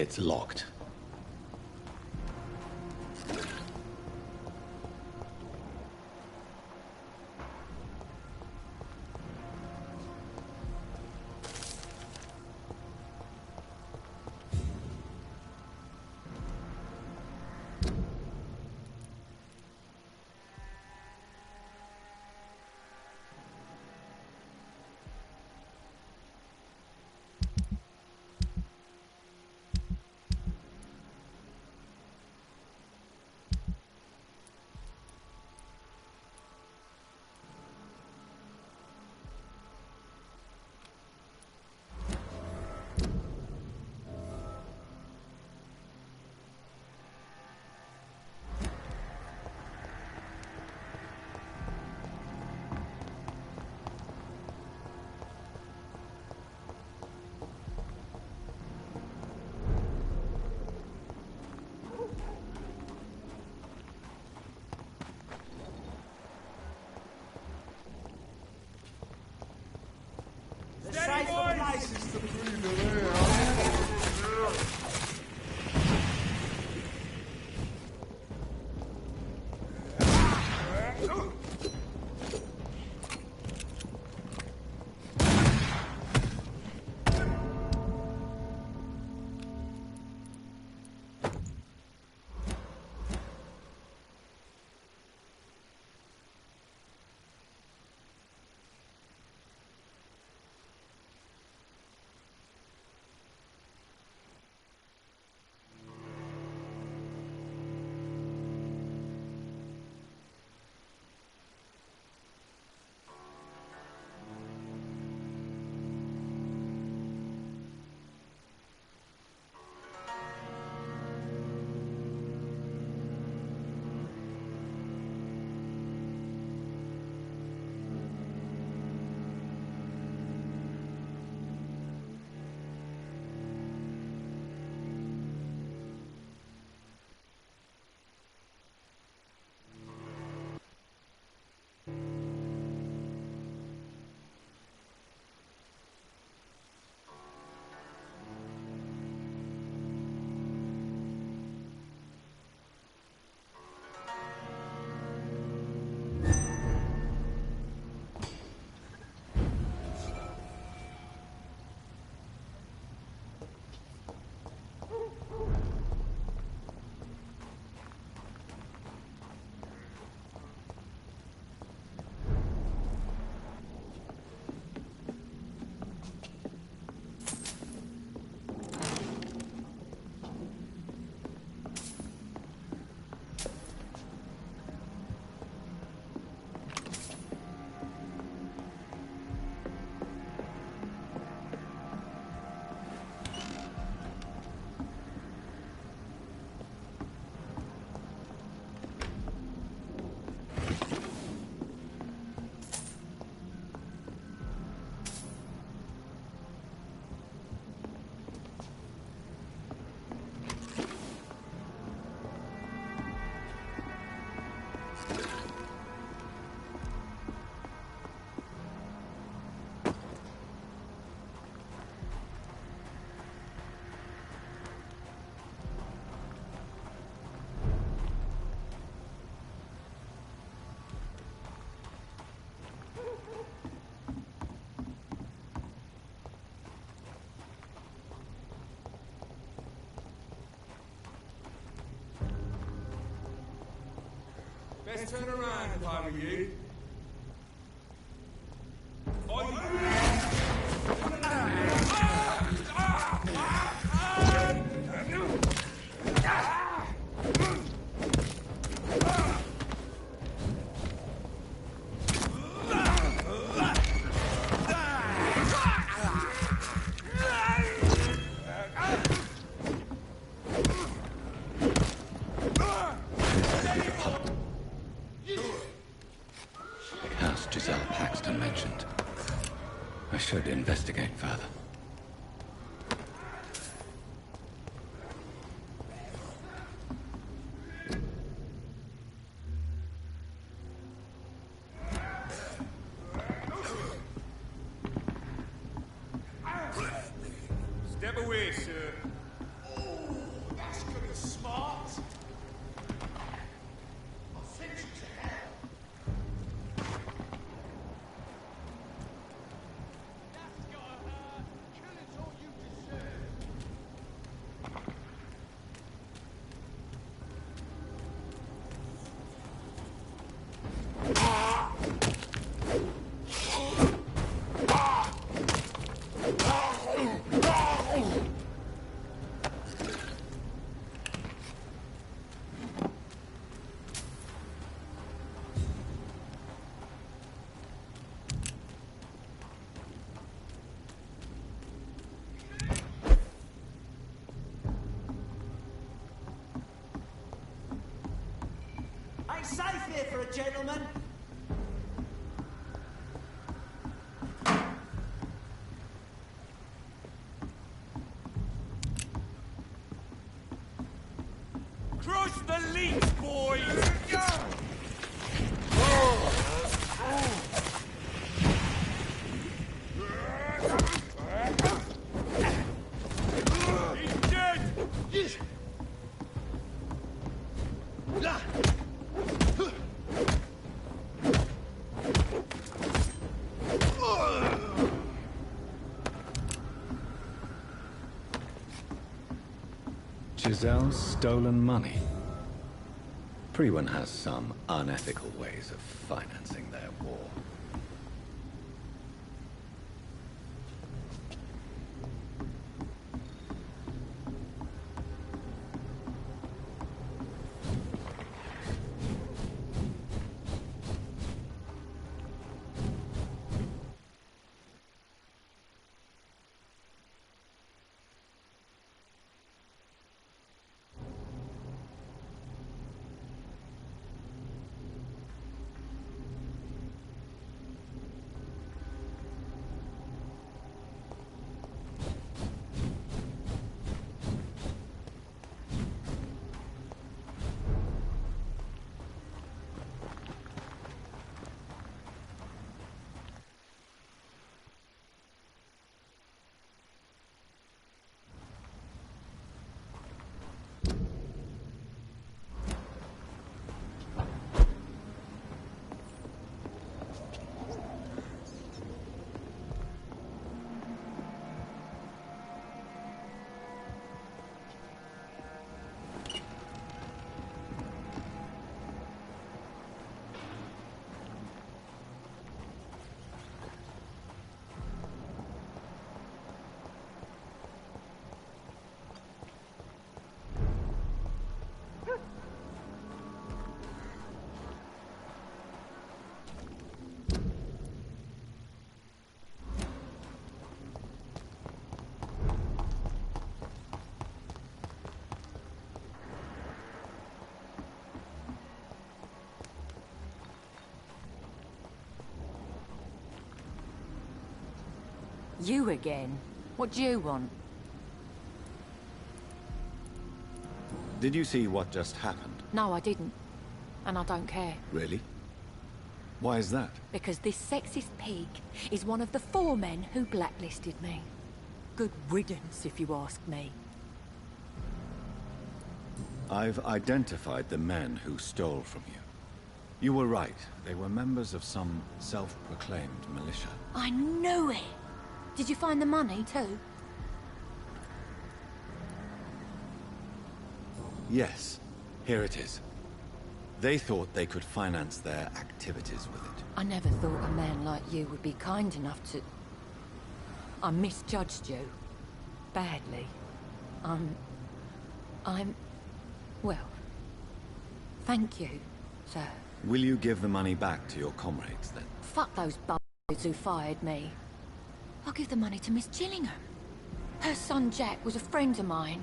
It's locked. Best turn around if I were you. I should investigate further. Step away, sir. ain't safe here for a gentleman. Crush the leech, boys! He's dead! Giselle's stolen money. Premoi has some unethical ways of financing their war. You again? What do you want? Did you see what just happened? No, I didn't. And I don't care. Really? Why is that? Because this sexist pig is one of the 4 men who blacklisted me. Good riddance, if you ask me. I've identified the men who stole from you. You were right. They were members of some self-proclaimed militia. I knew it! Did you find the money, too? Yes. Here it is. They thought they could finance their activities with it. I never thought a man like you would be kind enough to... I misjudged you. Badly. Well... Thank you, sir. Will you give the money back to your comrades, then? Fuck those b****s who fired me. I'll give the money to Miss Gillingham. Her son Jack was a friend of mine.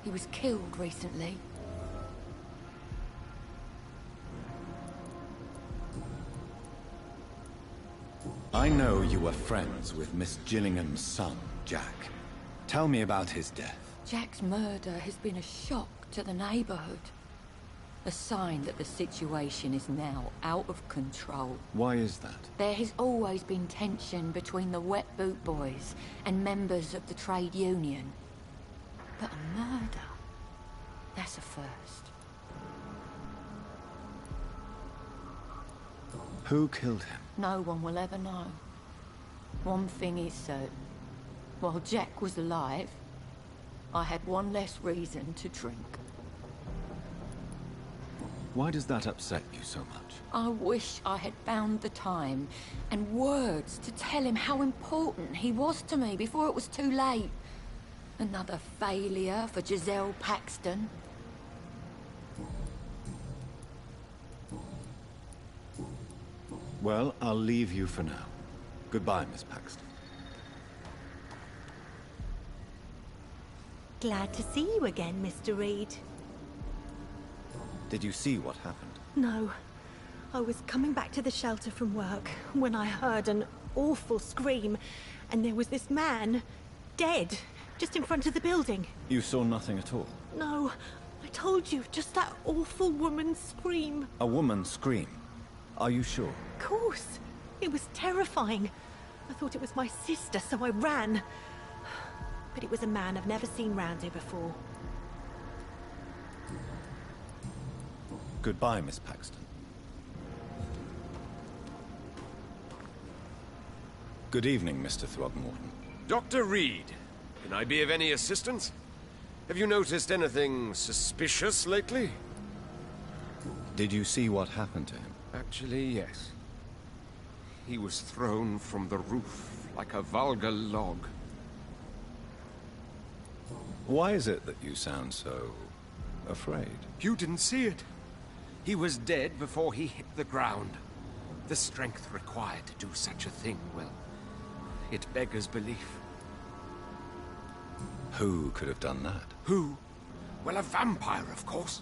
He was killed recently. I know you were friends with Miss Gillingham's son, Jack. Tell me about his death. Jack's murder has been a shock to the neighborhood. A sign that the situation is now out of control. Why is that? There has always been tension between the Wet Boot Boys and members of the trade union. But a murder? That's a first. Who killed him? No one will ever know. One thing is certain. While Jack was alive, I had one less reason to drink. Why does that upset you so much? I wish I had found the time and words to tell him how important he was to me before it was too late. Another failure for Giselle Paxton. Well, I'll leave you for now. Goodbye, Miss Paxton. Glad to see you again, Mr. Reed. Did you see what happened? No. I was coming back to the shelter from work when I heard an awful scream, and there was this man, dead, just in front of the building. You saw nothing at all? No, I told you, just that awful woman's scream. A woman scream? Are you sure? Of course. It was terrifying. I thought it was my sister, so I ran. But it was a man I've never seen round here before. Goodbye, Miss Paxton. Good evening, Mr. Throgmorton. Dr. Reed, can I be of any assistance? Have you noticed anything suspicious lately? Did you see what happened to him? Actually, yes. He was thrown from the roof like a vulgar log. Why is it that you sound so afraid? You didn't see it. He was dead before he hit the ground. The strength required to do such a thing, well, it beggars belief. Who could have done that? Who? Well, a vampire, of course.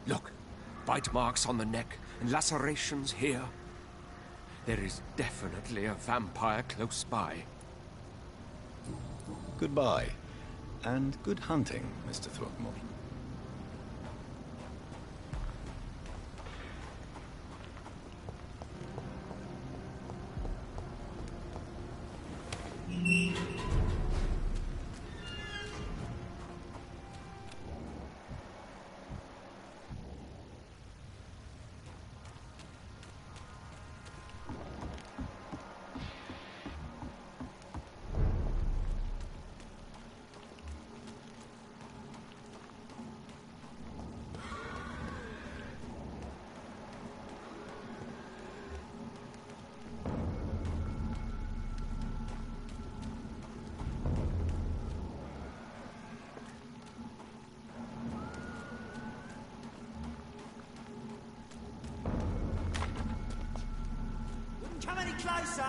Look, bite marks on the neck and lacerations here. There is definitely a vampire close by. Goodbye, and good hunting, Mr. Throgmorton. Come any closer.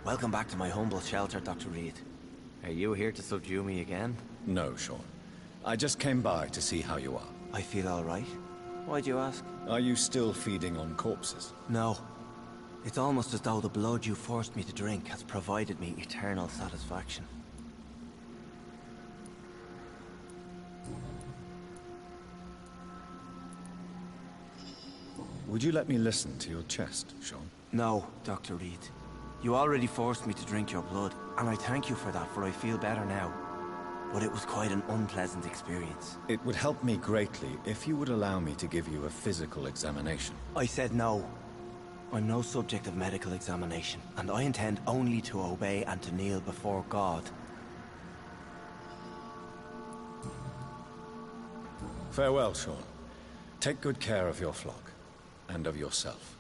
Welcome back to my humble shelter, Dr. Reed. Are you here to subdue me again? No, Sean. I just came by to see how you are. I feel all right. Why'd you ask? Are you still feeding on corpses? No. It's almost as though the blood you forced me to drink has provided me eternal satisfaction. Would you let me listen to your chest, Sean? No, Dr. Reed. You already forced me to drink your blood, and I thank you for that, for I feel better now. But it was quite an unpleasant experience. It would help me greatly if you would allow me to give you a physical examination. I said no. I'm no subject of medical examination, and I intend only to obey and to kneel before God. Farewell, Sean. Take good care of your flock, and of yourself.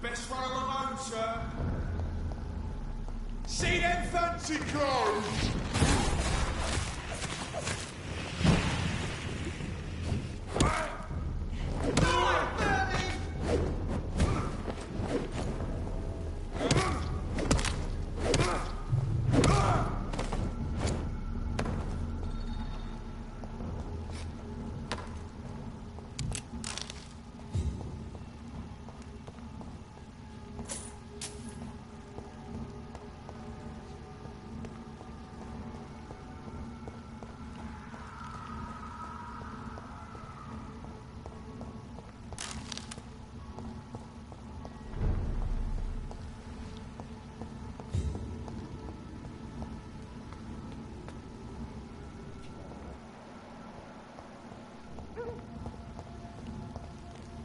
Best run alone, sir. See them fancy clothes?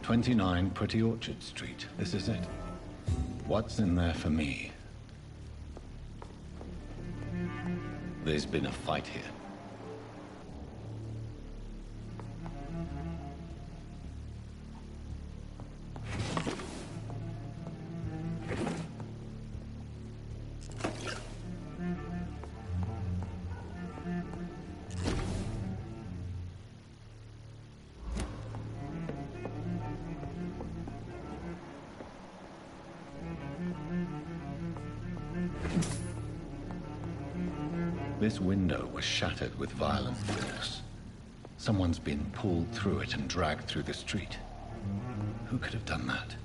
"29 Pretty Orchard Street. This is it. What's in there for me? There's been a fight here. This window was shattered with violent force. Someone's been pulled through it and dragged through the street. Who could have done that?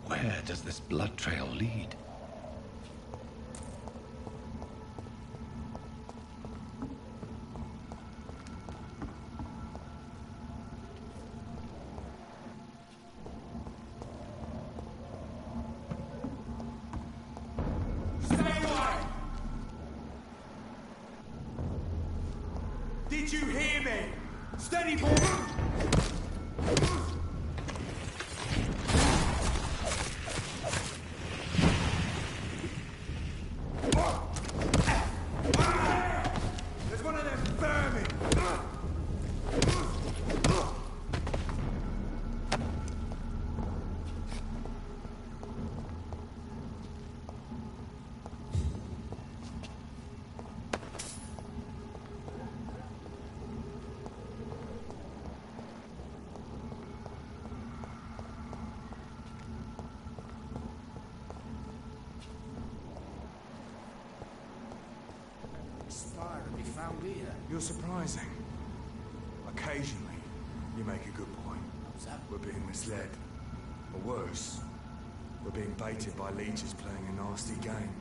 Where does this blood trail lead? Stay away! Did you hear me? Steady, boy! You're surprising. Occasionally, you make a good point. We're being misled. Or worse, we're being baited by leeches playing a nasty game.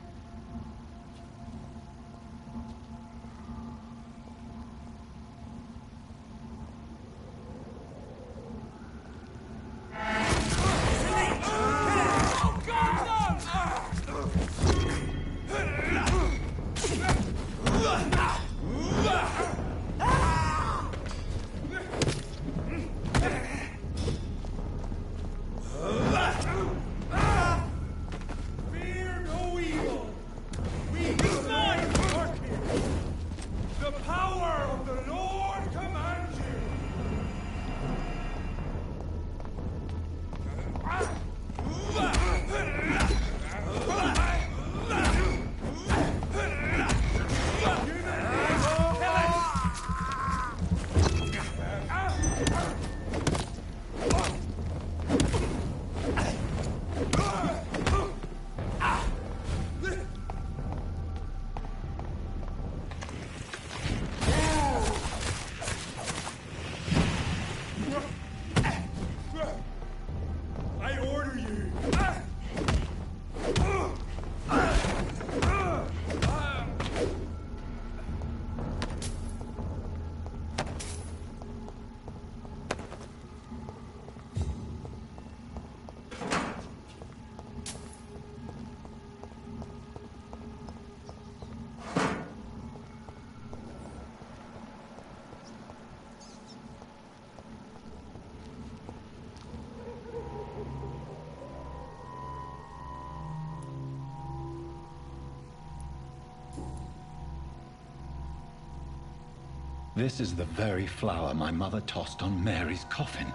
This is the very flower my mother tossed on Mary's coffin.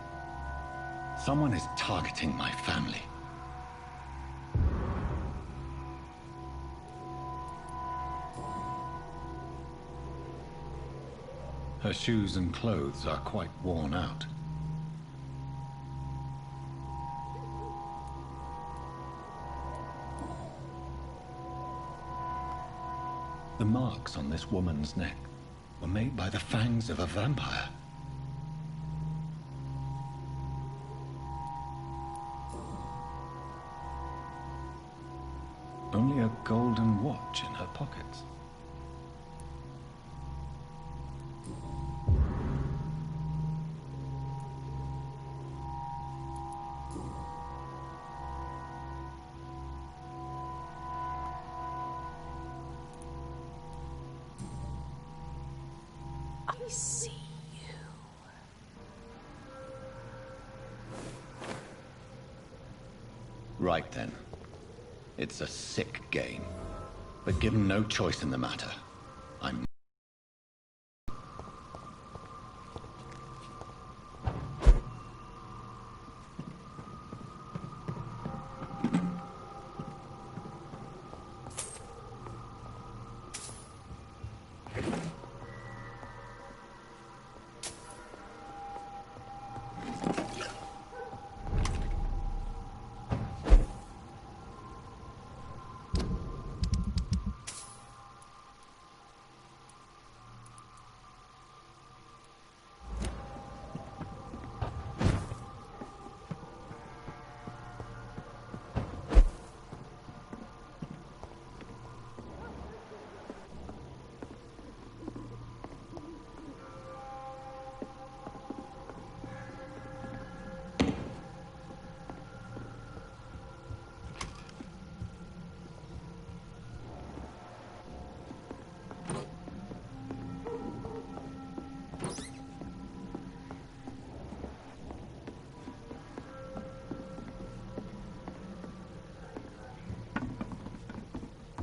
Someone is targeting my family. Her shoes and clothes are quite worn out. The marks on this woman's neck were made by the fangs of a vampire. Only a golden watch in her pockets. I see you. Right then. It's a sick game. But given no choice in the matter, I'm...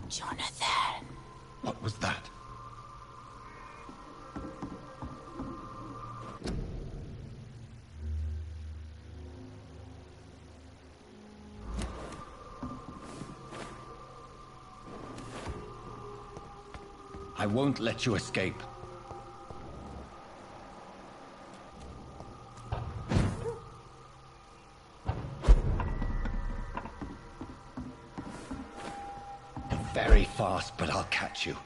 Jonathan. What was that? I won't let you escape. Very fast, but I'll catch you.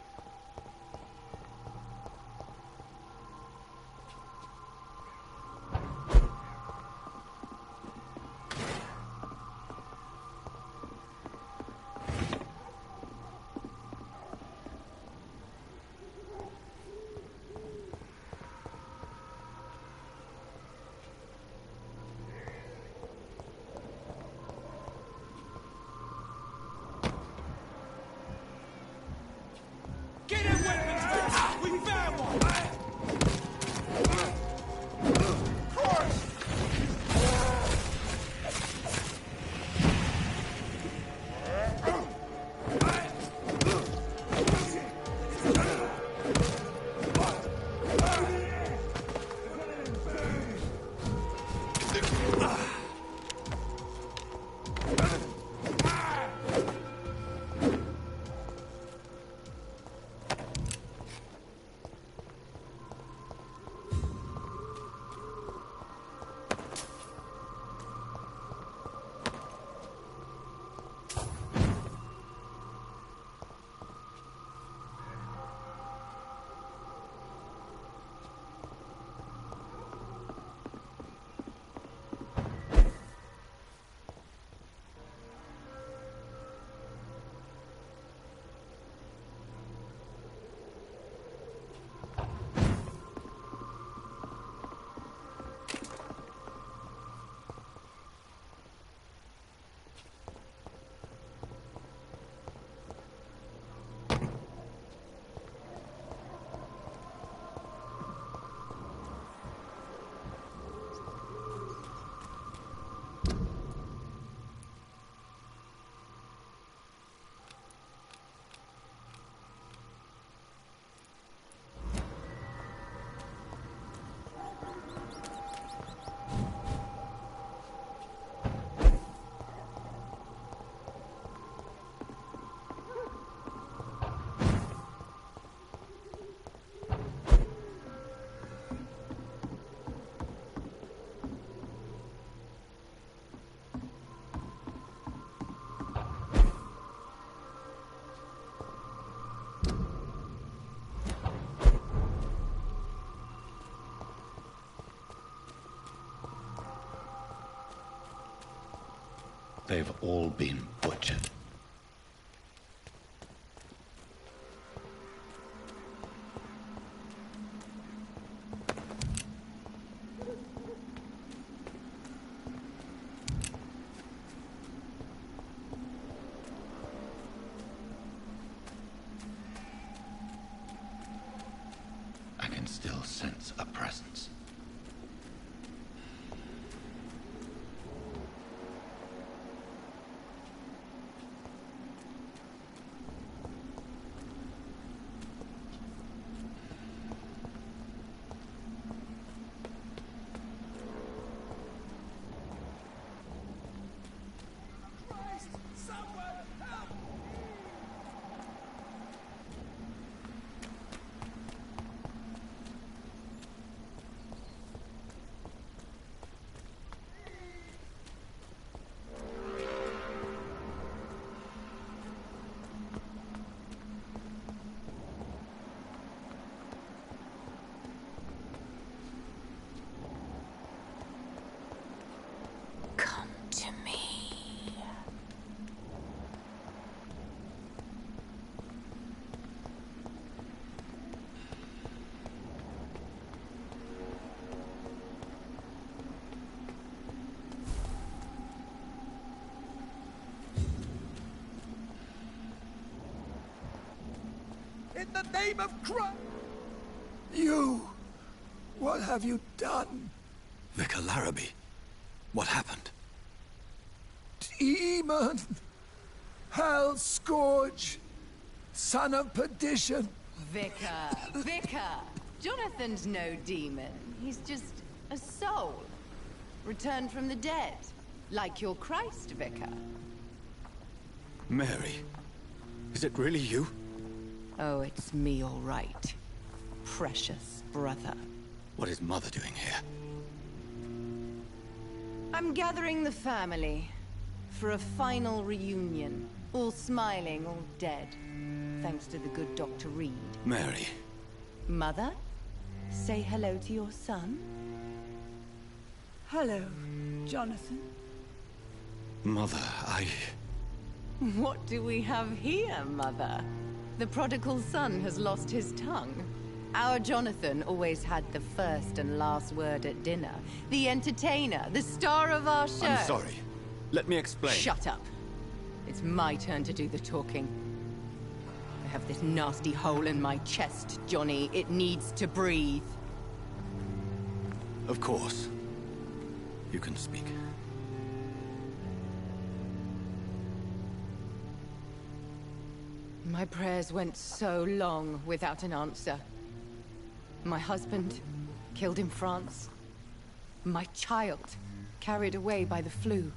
They've all been butchered. I can still sense a presence. In the name of Christ! You! What have you done? Vicar Larrabee, what happened? Demon! Hell scourge! Son of perdition! Vicar! Jonathan's no demon. He's just a soul. Returned from the dead. Like your Christ, Vicar. Mary, is it really you? Oh, it's me, all right. Precious brother. What is Mother doing here? I'm gathering the family for a final reunion. All smiling, all dead. Thanks to the good Dr. Reed. Mary. Mother, say hello to your son. Hello, Jonathan. Mother, What do we have here, Mother? The prodigal son has lost his tongue. Our Jonathan always had the first and last word at dinner. The entertainer, the star of our show. I'm sorry. Let me explain. Shut up. It's my turn to do the talking. I have this nasty hole in my chest, Johnny. It needs to breathe. Of course. You can speak. My prayers went so long without an answer. My husband, killed in France. My child, carried away by the flu.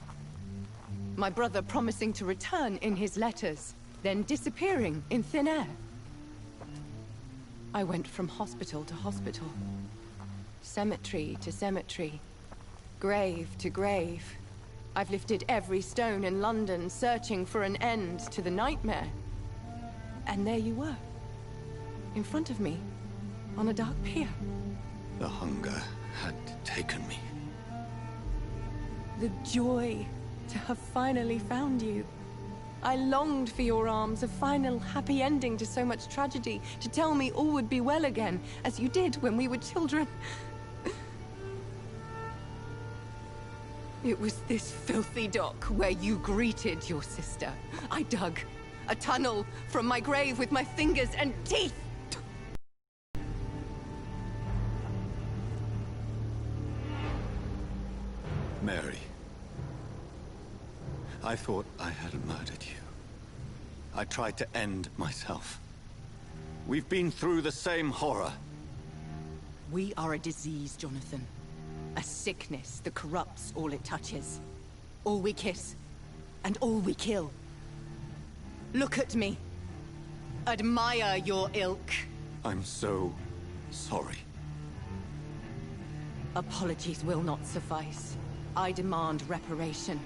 My brother promising to return in his letters, then disappearing in thin air. I went from hospital to hospital. Cemetery to cemetery. Grave to grave. I've lifted every stone in London, searching for an end to the nightmare. And there you were, in front of me, on a dark pier. The hunger had taken me. The joy to have finally found you. I longed for your arms, a final happy ending to so much tragedy, to tell me all would be well again, as you did when we were children. It was this filthy dock where you greeted your sister. I dug a tunnel from my grave with my fingers and teeth. Mary. I thought I had murdered you. I tried to end myself. We've been through the same horror. We are a disease, Jonathan. A sickness that corrupts all it touches. All we kiss, and all we kill. Look at me. Admire your ilk. I'm so sorry. Apologies will not suffice. I demand reparation.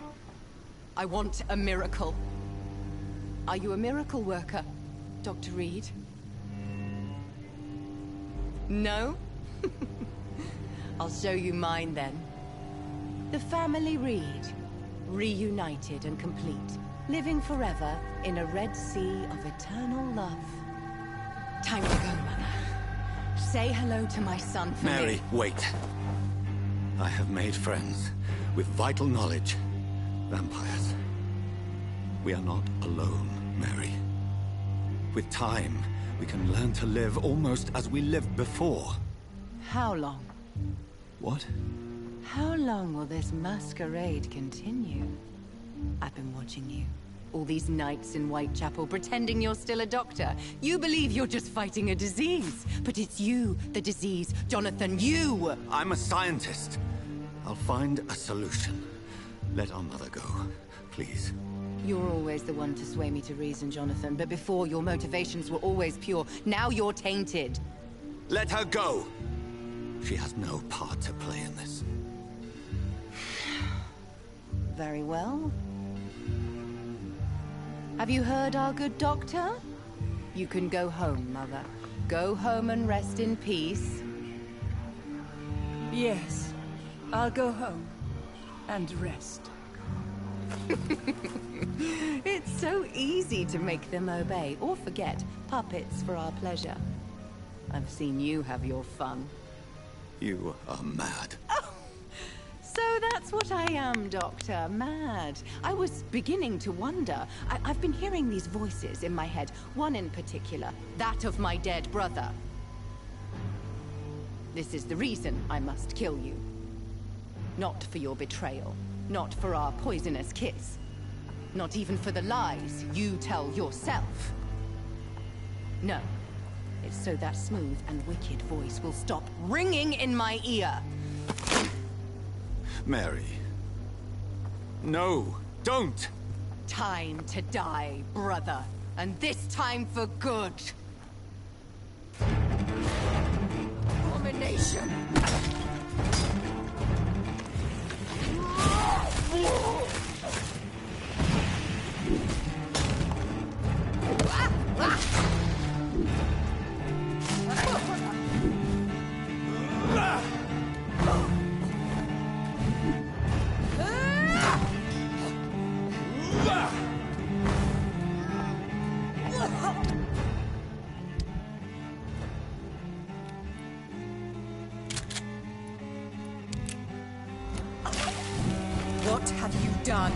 I want a miracle. Are you a miracle worker, Dr. Reed? No? I'll show you mine then. The family Reed. Reunited and complete. Living forever in a red sea of eternal love. Time to go, Mother. Say hello to my son for me. Mary, wait. I have made friends with vital knowledge. Vampires. We are not alone, Mary. With time, we can learn to live almost as we lived before. How long? What? How long will this masquerade continue? I've been watching you. All these nights in Whitechapel pretending you're still a doctor. You believe you're just fighting a disease. But it's you, the disease. Jonathan, you! I'm a scientist. I'll find a solution. Let our mother go, please. You're always the one to sway me to reason, Jonathan. But before, your motivations were always pure. Now you're tainted. Let her go! She has no part to play in this. Very well. Have you heard our good doctor? You can go home, Mother. Go home and rest in peace. Yes. I'll go home. And rest. It's so easy to make them obey, or forget. Puppets for our pleasure. I've seen you have your fun. You are mad. So that's what I am, Doctor. Mad. I was beginning to wonder. I've been hearing these voices in my head. One in particular. That of my dead brother. This is the reason I must kill you. Not for your betrayal. Not for our poisonous kiss. Not even for the lies you tell yourself. No. It's so that smooth and wicked voice will stop ringing in my ear. Mary. No, don't! Time to die, brother. And this time for good. Abomination! What have you done?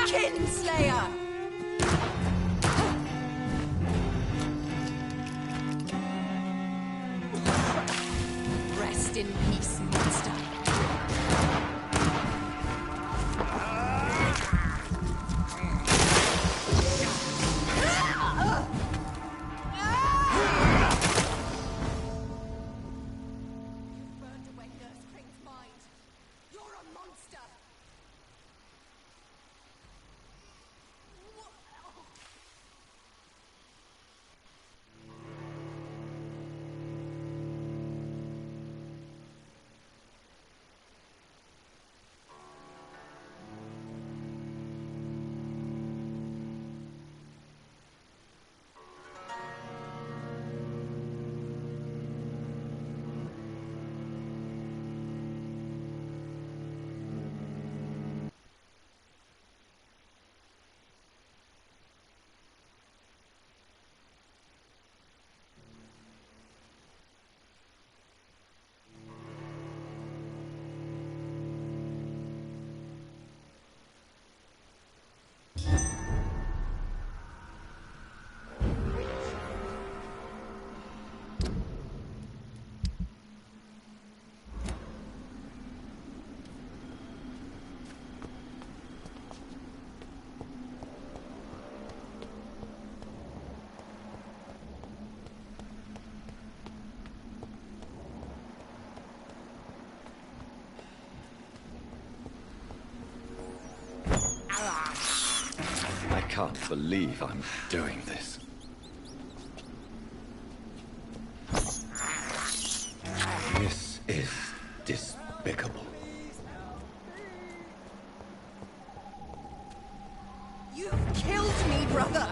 Kinslayer! Rest in peace, monster. Burned away Nurse Kring's mind. You're a monster. I can't believe I'm doing this. brother!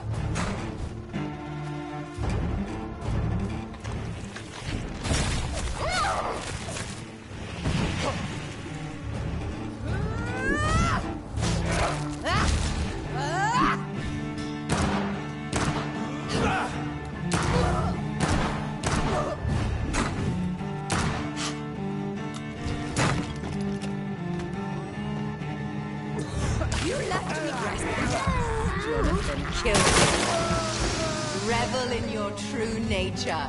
You left me grasping. Jonathan killed him. Revel in your true nature.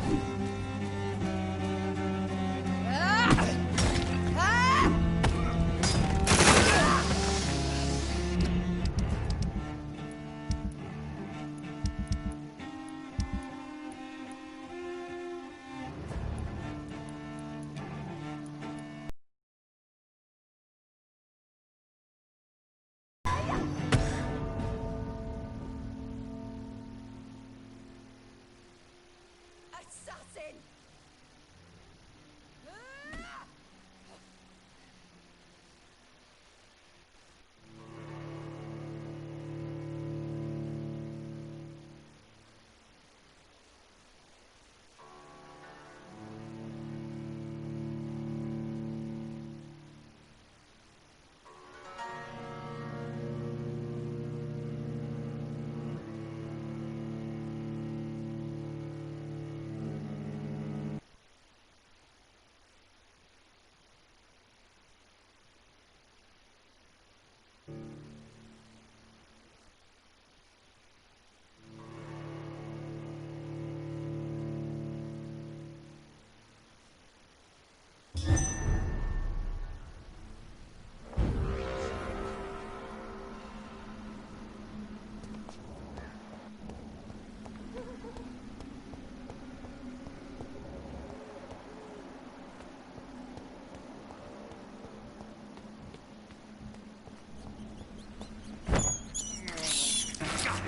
Assassin!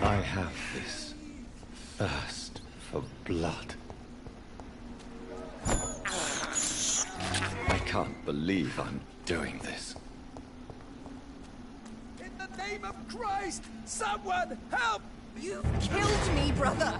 I have this thirst for blood. I can't believe I'm doing this. In the name of Christ, someone help! You've killed me, brother!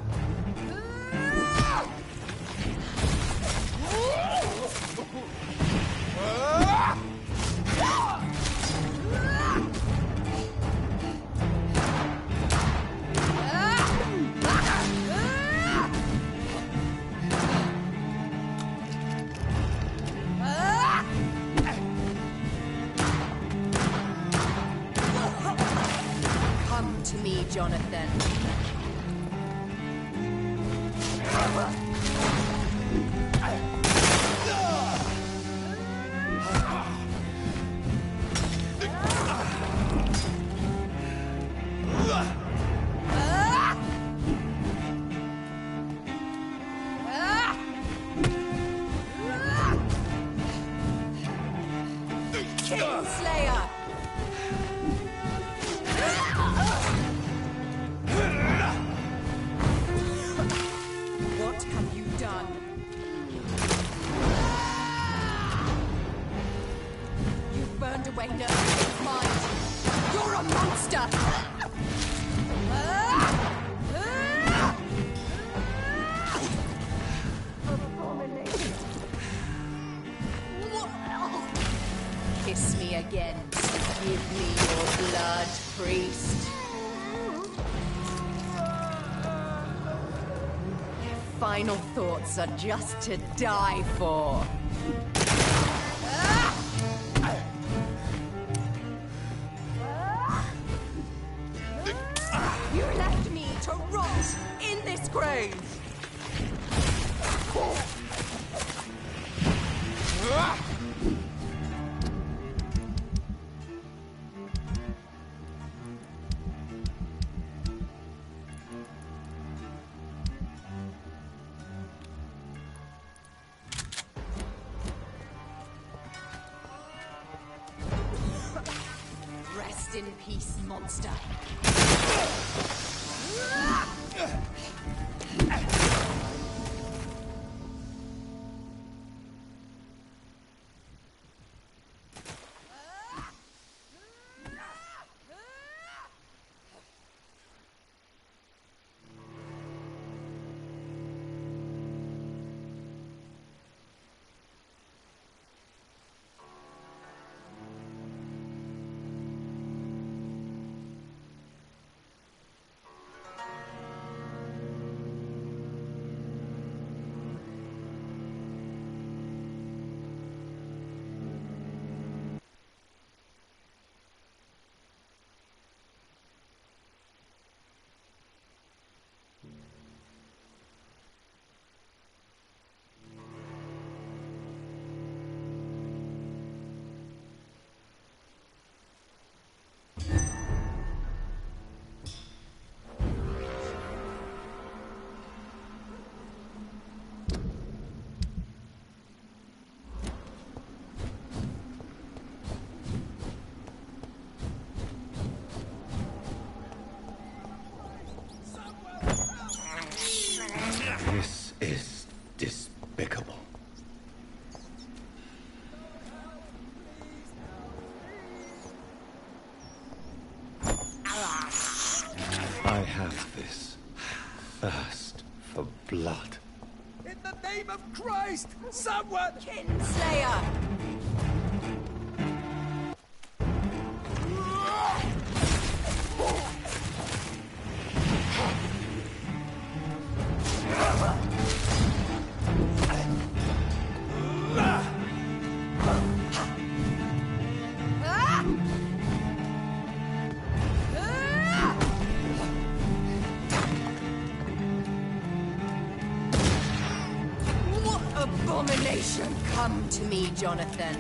Come to me, Jonathan. Kingslayer! What have you done? You've burned away Nurse's mind. You're a monster! Abomination. Kiss me again. Give me your blood, priest. Final thoughts are just to die for. You left me to rot in this grave. Rest in peace, monster. thirst for blood. In the name of Christ, someone! Kinslayer! Abomination, come to me, Jonathan.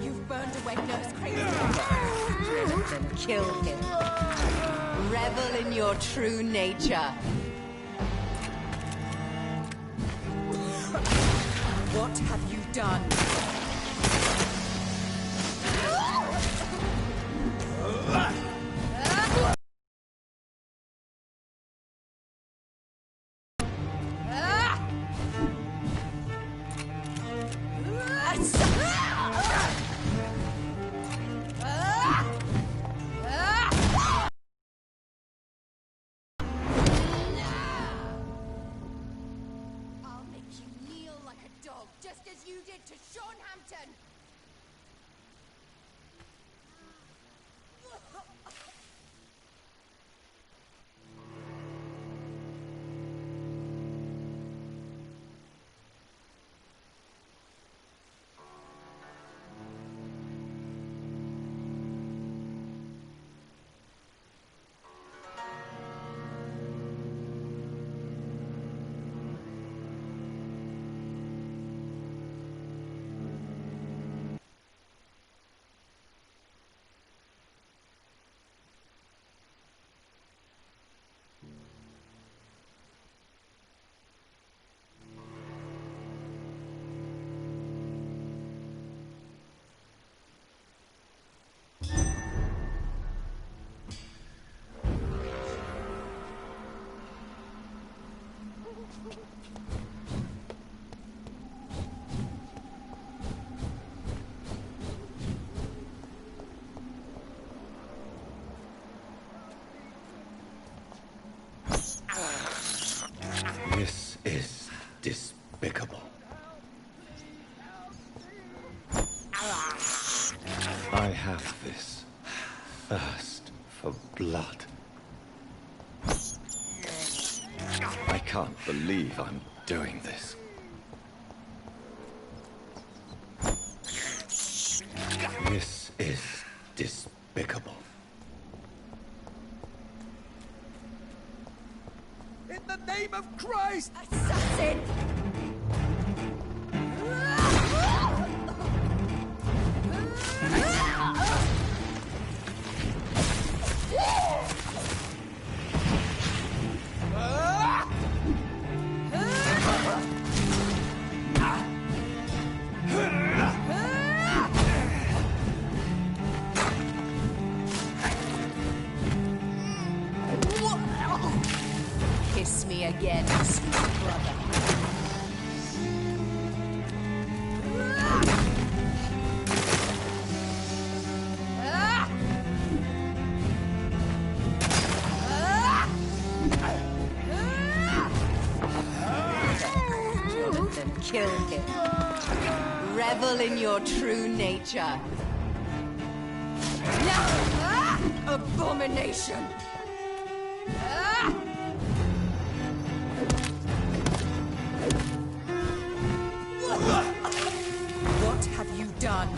You've burned away Nurse Crane's Jonathan, kill him. Revel in your true nature. What have you done? Just as you did to Sean Hampton! This is despicable. I have this thirst for blood. I can't believe I'm doing this. This is despicable. In the name of Christ! Assassin! Kiss me again, sweet brother. Jonathan, kill him. Revel in your true nature. Abomination! What have you done?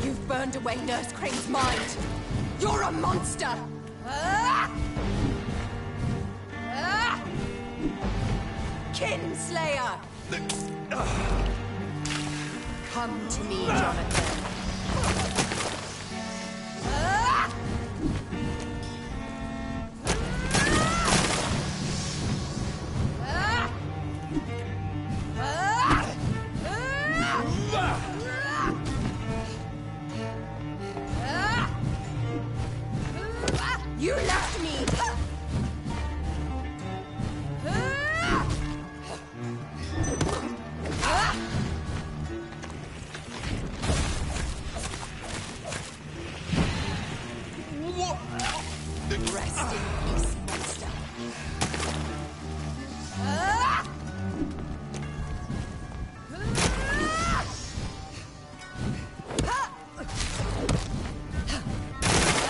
You've burned away Nurse Crane's mind. You're a monster! Kinslayer! Come to me, Jonathan. Rest in peace, monster.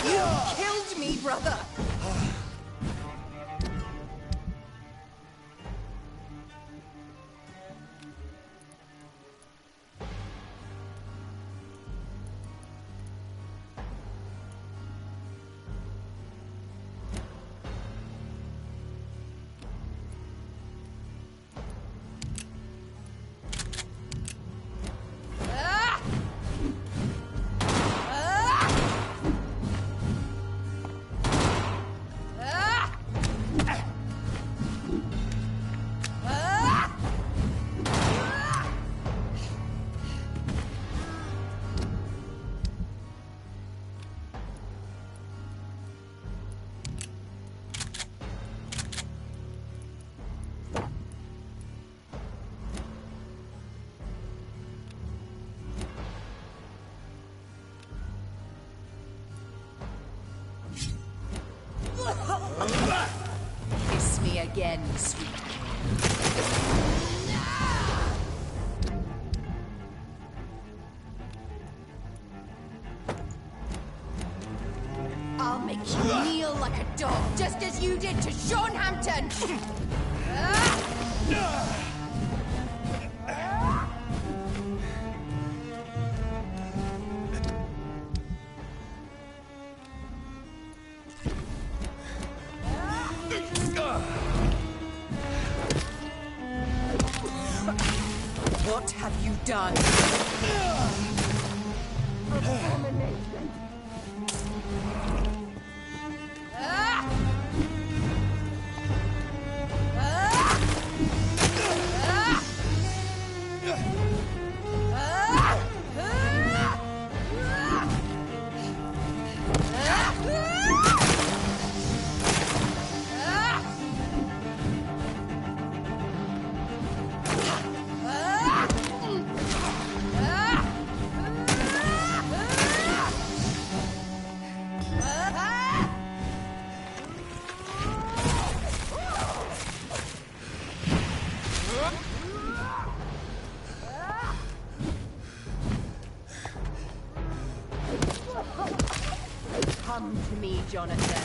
You killed me, brother! Kiss me again, sweet I'll make you kneel like a dog, just as you did to Sean Hampton! What have you done? Abomination. Come to me, Jonathan.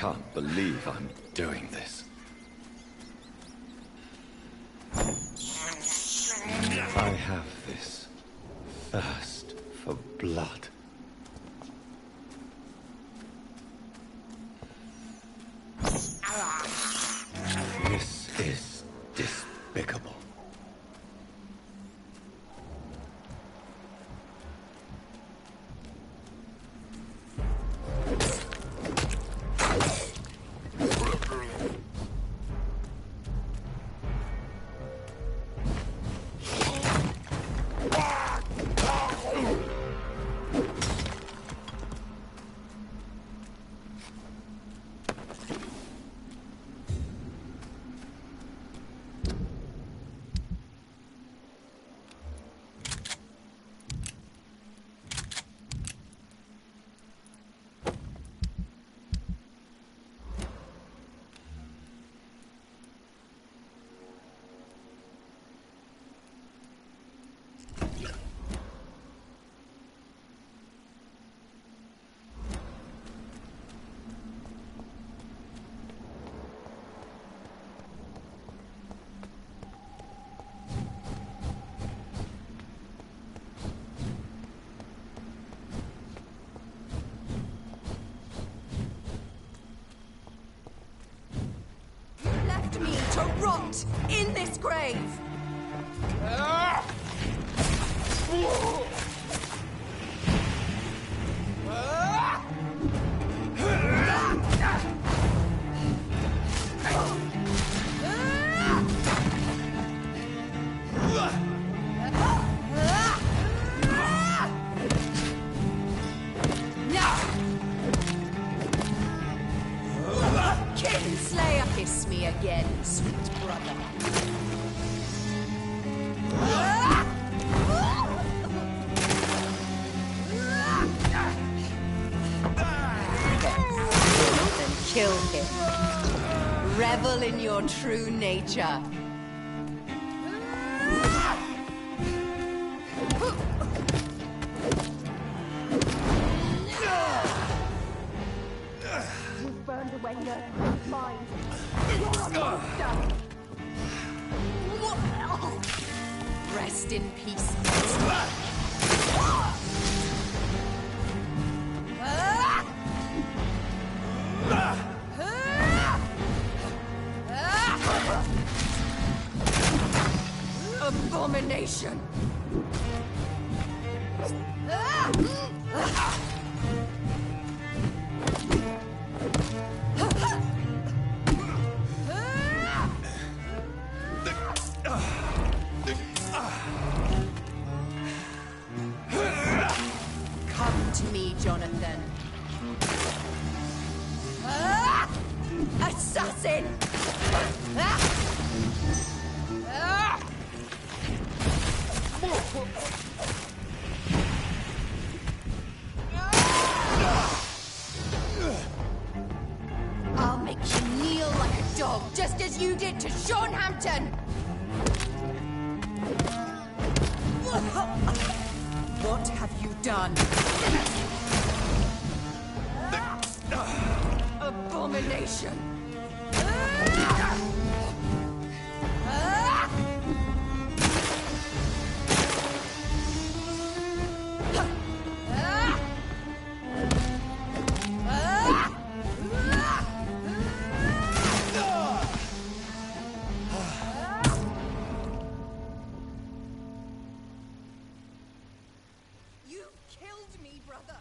can't believe I'm doing this. I have this thirst for blood. This is despicable. Me to rot in this grave. Kinslayer, kiss me again, sweet brother. And kill him. Revel in your true nature. Burned away your mind. You're a monster! Rest in peace. Abomination! Come to me, Jonathan. Assassin! I'll make you kneel like a dog, just as you did to Sean Hampton! What have you done? Abomination! You've killed me, brother!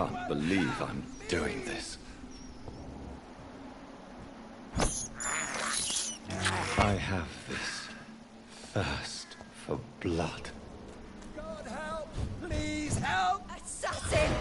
can't believe I'm doing this. I have this thirst for blood. God help! Please help! Assassin!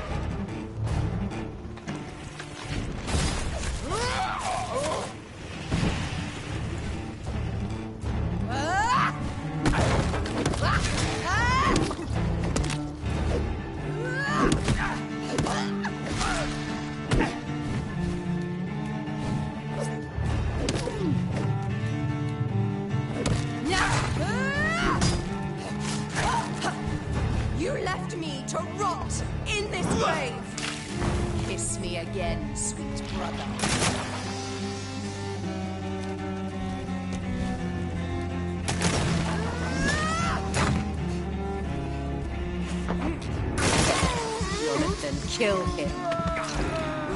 You left me to rot in this grave. Kiss me again, sweet brother. Jonathan, kill him.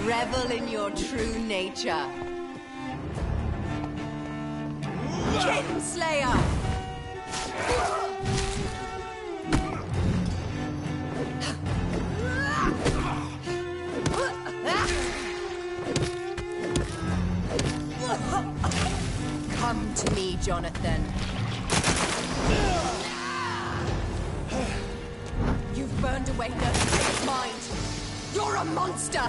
Revel in your true nature. Kinslayer! Come to me, Jonathan. You've burned away Nurse's mind. You're a monster!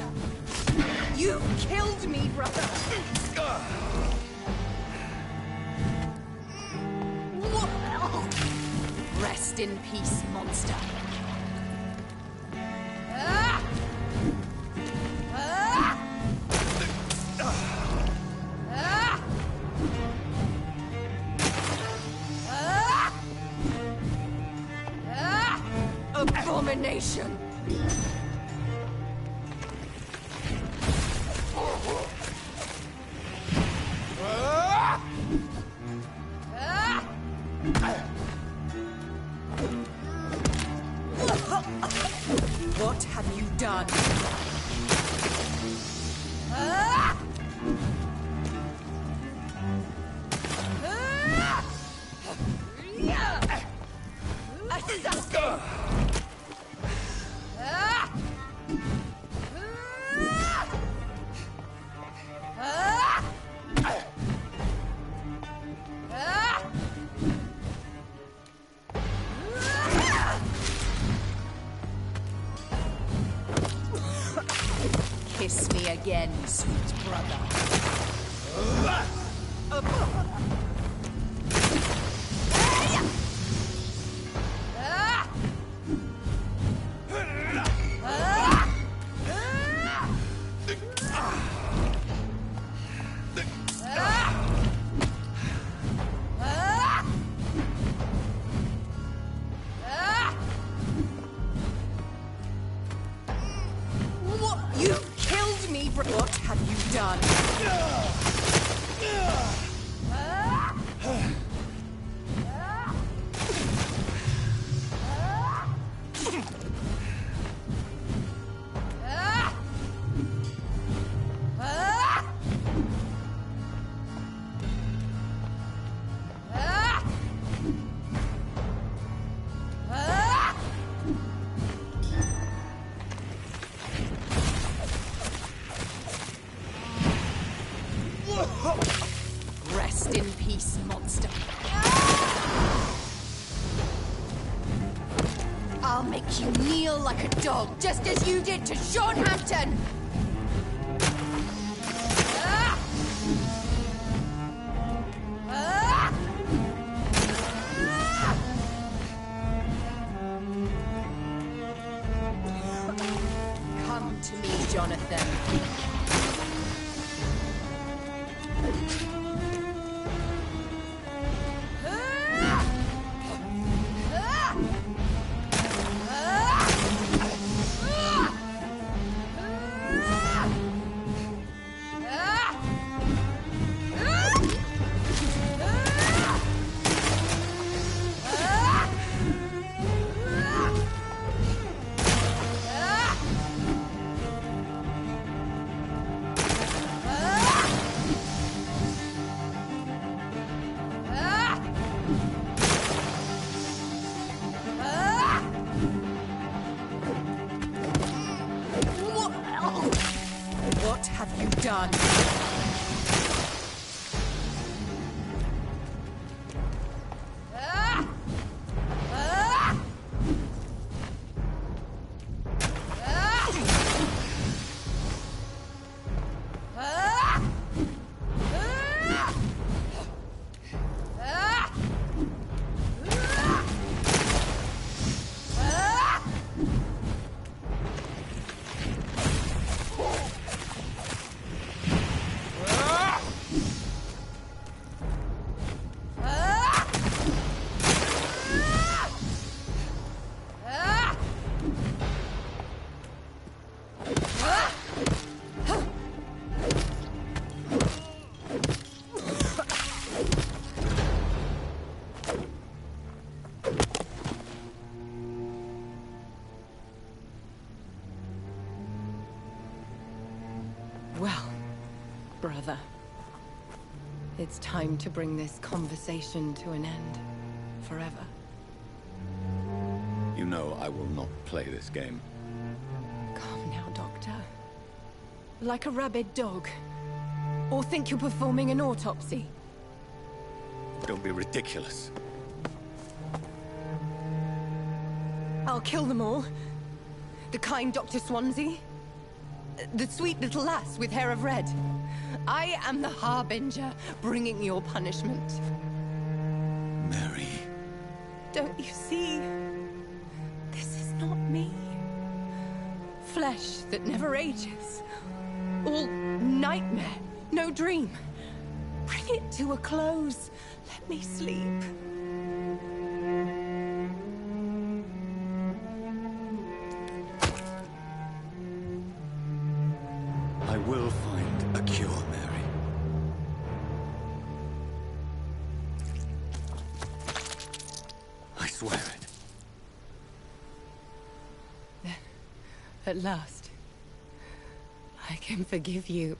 You killed me, brother! Rest in peace, monster. Abomination! What have you done? Assassin! Kiss me again, sweet brother. You killed me, bro. What have you done? Rest in peace, monster. I'll make you kneel like a dog, just as you did to Sean Hampton! Come to me, Jonathan. done. Well, brother, it's time to bring this conversation to an end. Forever. You know I will not play this game. Calm now, Doctor. Like a rabid dog. Or think you're performing an autopsy. Don't be ridiculous. I'll kill them all. The kind Dr. Swansea. The sweet little lass with hair of red. I am the Harbinger, bringing your punishment. Mary. Don't you see? This is not me. Flesh that never ages. All nightmare, no dream. Bring it to a close. Let me sleep. I will find a cure, Mary. I swear it. At last, I can forgive you.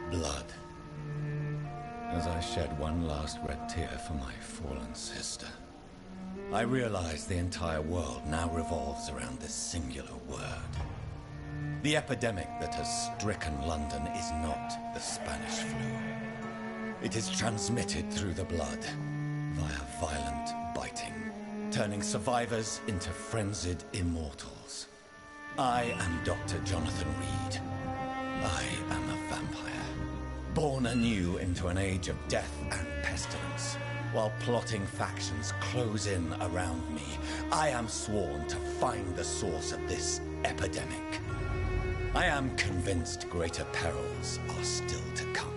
Blood. As I shed one last red tear for my fallen sister, I realize the entire world now revolves around this singular word. The epidemic that has stricken London is not the Spanish flu. It is transmitted through the blood, via violent biting, turning survivors into frenzied immortals. I am Dr. Jonathan Reed. I am a vampire, born anew into an age of death and pestilence. While plotting factions close in around me, I am sworn to find the source of this epidemic. I am convinced greater perils are still to come.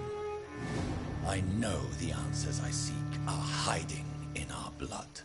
I know the answers I seek are hiding in blood.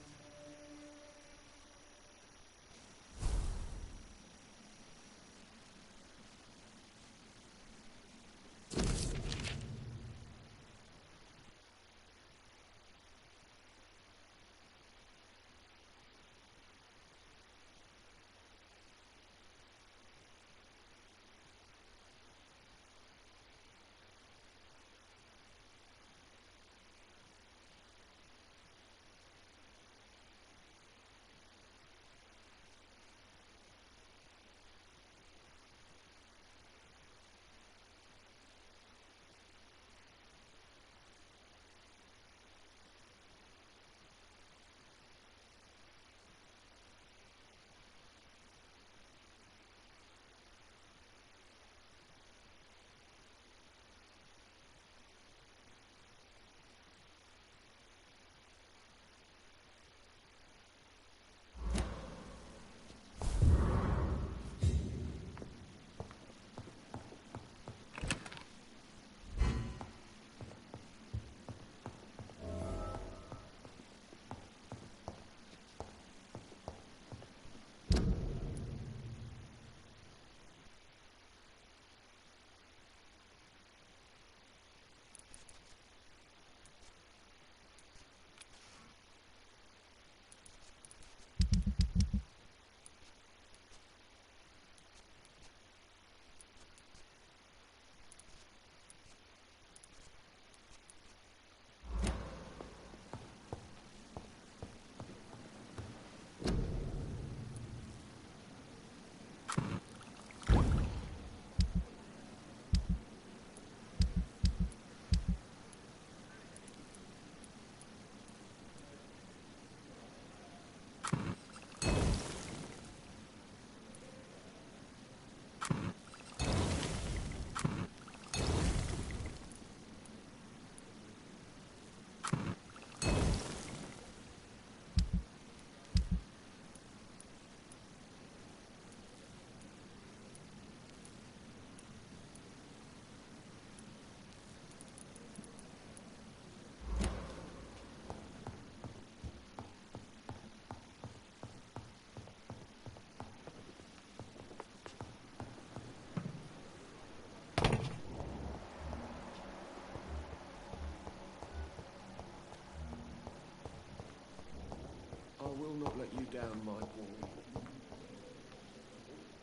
I will not let you down, my boy.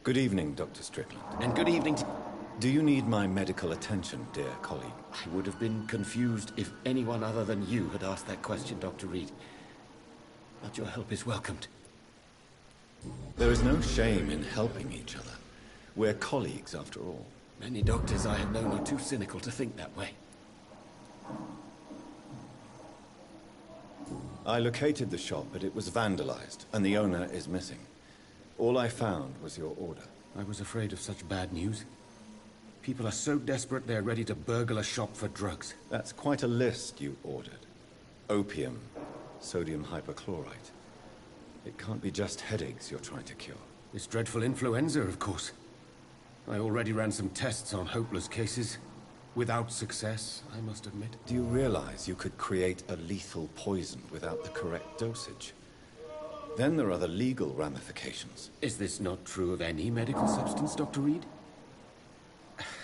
Good evening, Dr. Strickland. And good evening to... Do you need my medical attention, dear colleague? I would have been confused if anyone other than you had asked that question, Dr. Reed. But your help is welcomed. There is no shame in helping each other. We're colleagues, after all. Many doctors I have known are too cynical to think that way. I located the shop, but it was vandalized, and the owner is missing. All I found was your order. I was afraid of such bad news. People are so desperate they're ready to burgle a shop for drugs. That's quite a list you ordered. Opium, sodium hypochlorite. It can't be just headaches you're trying to cure. This dreadful influenza, of course. I already ran some tests on hopeless cases. Without success, I must admit. Do you realize you could create a lethal poison without the correct dosage? Then there are the legal ramifications. Is this not true of any medical substance, Dr. Reed?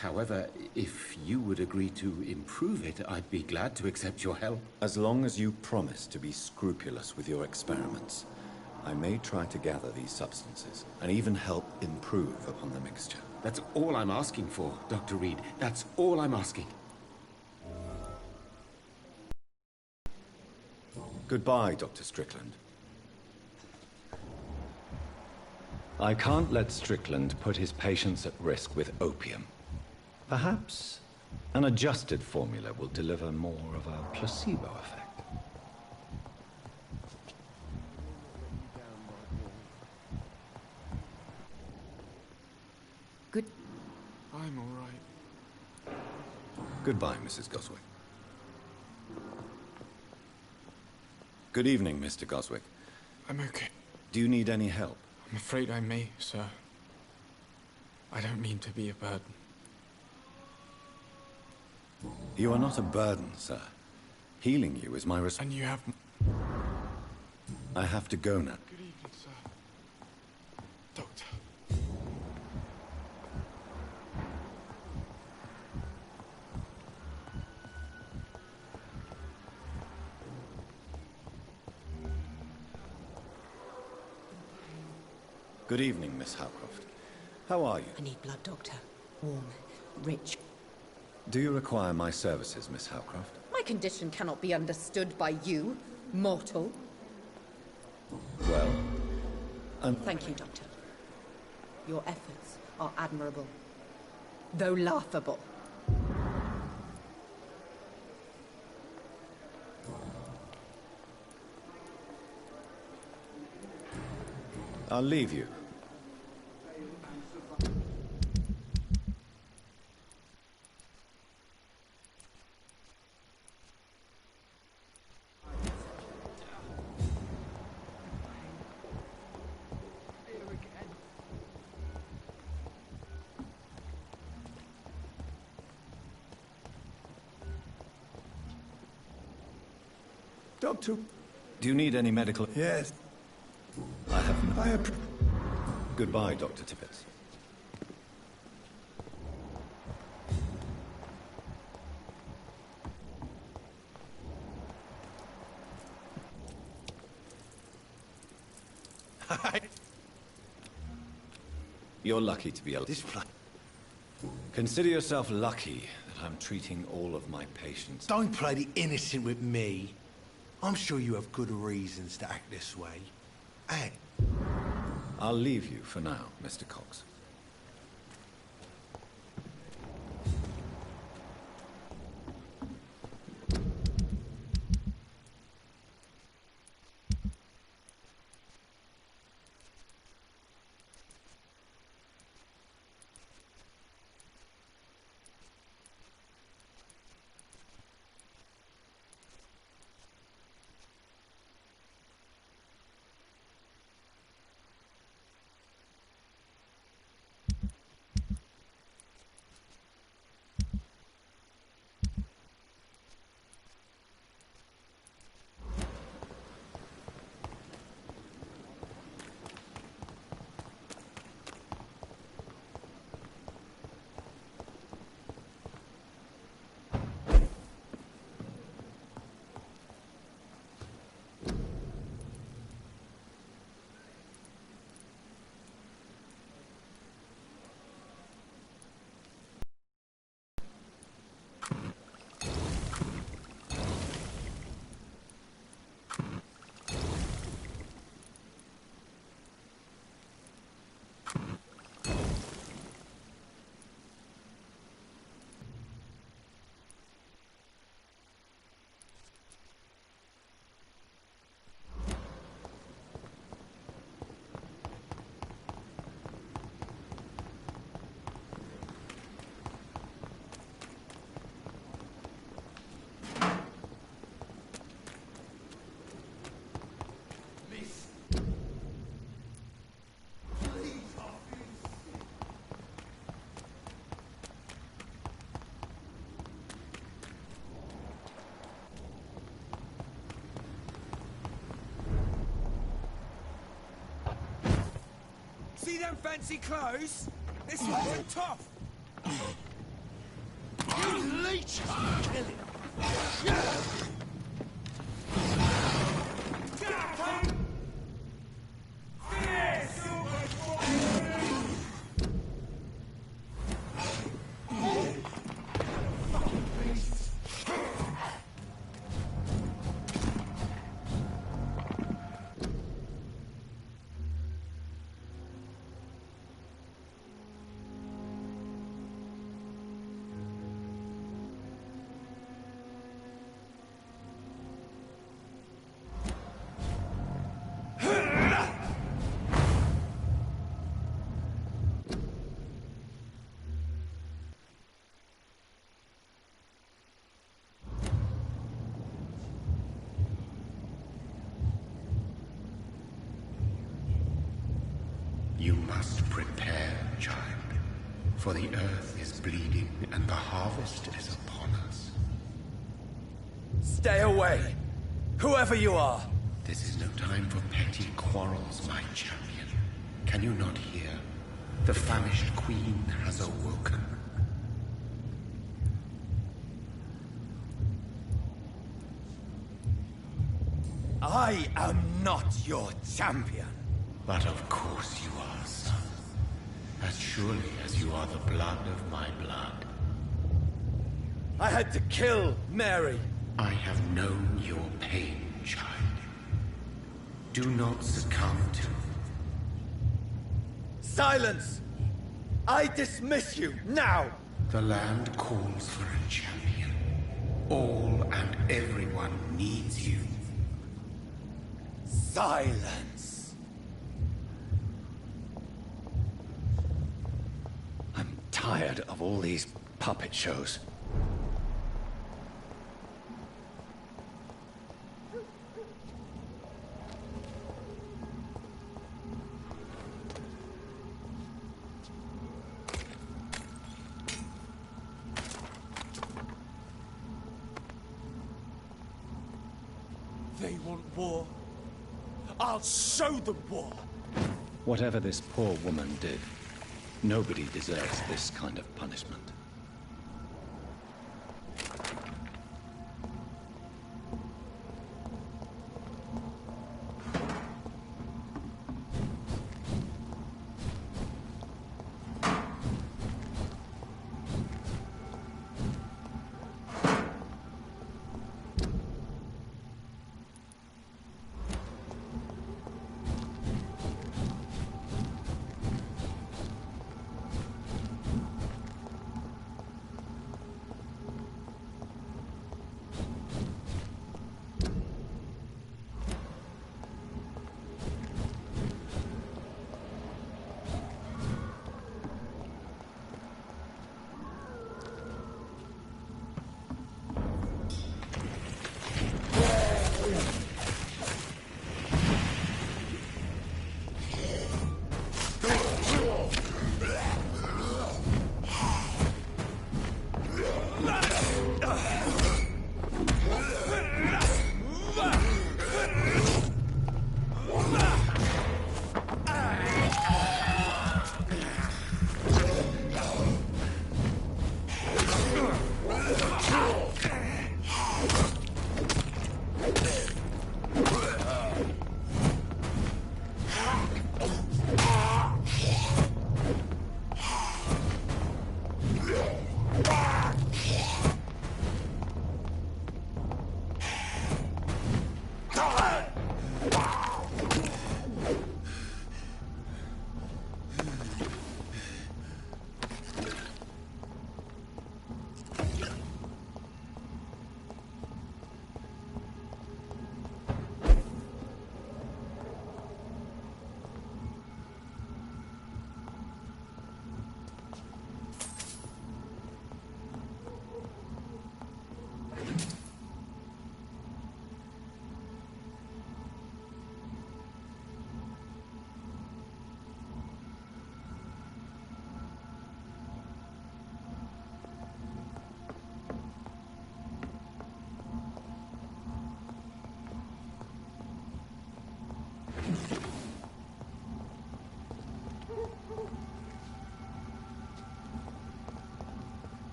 However, if you would agree to improve it, I'd be glad to accept your help. As long as you promise to be scrupulous with your experiments, I may try to gather these substances, and even help improve upon the mixture. That's all I'm asking for, Dr. Reed. That's all I'm asking. Goodbye, Dr. Strickland. I can't let Strickland put his patients at risk with opium. Perhaps an adjusted formula will deliver more of a placebo effect. Good. I'm all right. Goodbye, Mrs. Goswick. Good evening, Mr. Goswick. I'm okay. Do you need any help? I'm afraid I may, sir. I don't mean to be a burden. You are not a burden, sir. Healing you is my And you have... I have to go now. Good evening, sir. Doctor. Good evening, Miss Howcroft. How are you? I need blood, Doctor. Warm, rich. Do you require my services, Miss Howcroft? My condition cannot be understood by you, mortal. Well, Thank you, Doctor. Your efforts are admirable, though laughable. I'll leave you. Doctor. Do you need any medical... Yes. I have... Goodbye, Dr. Tibbets. You're lucky to be alive. Consider yourself lucky that I'm treating all of my patients. Don't play the innocent with me. I'm sure you have good reasons to act this way. And I'll leave you for now, Mr. Cox. See them fancy clothes? This one's tough. you leech! Kill him! You must prepare, child, for the earth is bleeding and the harvest is upon us. Stay away, whoever you are. This is no time for quarrels, my champion. Can you not hear? The famished queen has awoken. I am not your champion. But of course you are, son. As surely as you are the blood of my blood. I had to kill Mary. I have known your pain, child. Do not succumb to... Silence! I dismiss you, now! The land calls for a champion. All and everyone needs you. Silence! I'm tired of all these puppet shows. They want war. I'll show them war. Whatever this poor woman did, nobody deserves this kind of punishment.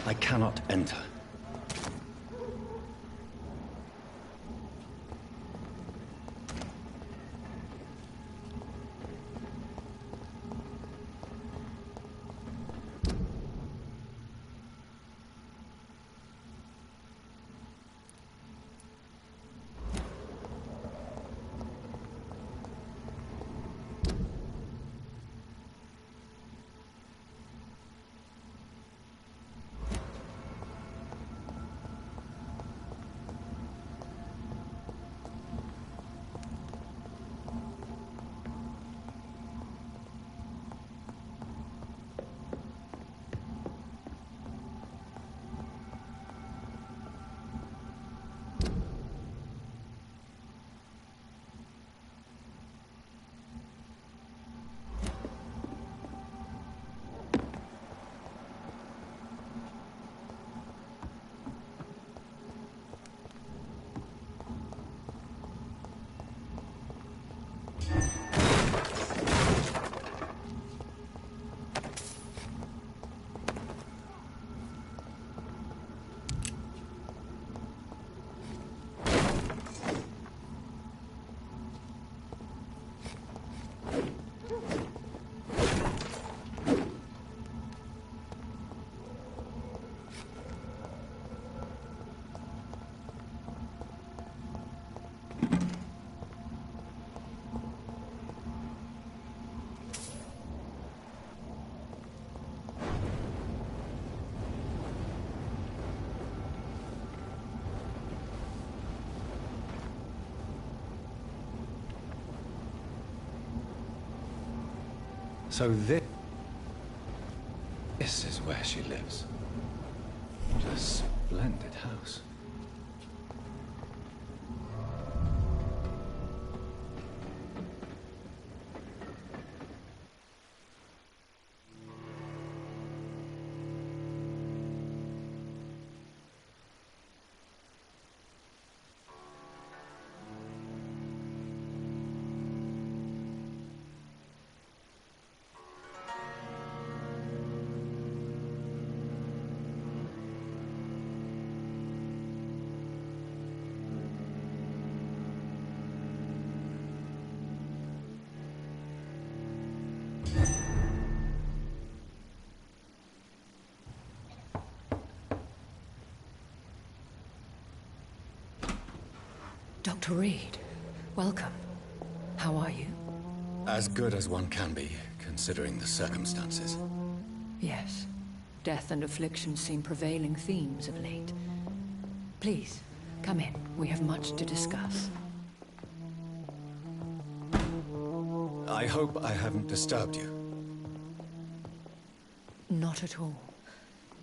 I cannot enter. So this is where she lives. What a splendid house. Dr. Reed, welcome. How are you? As good as one can be, considering the circumstances. Yes. Death and affliction seem prevailing themes of late. Please, come in. We have much to discuss. I hope I haven't disturbed you. Not at all.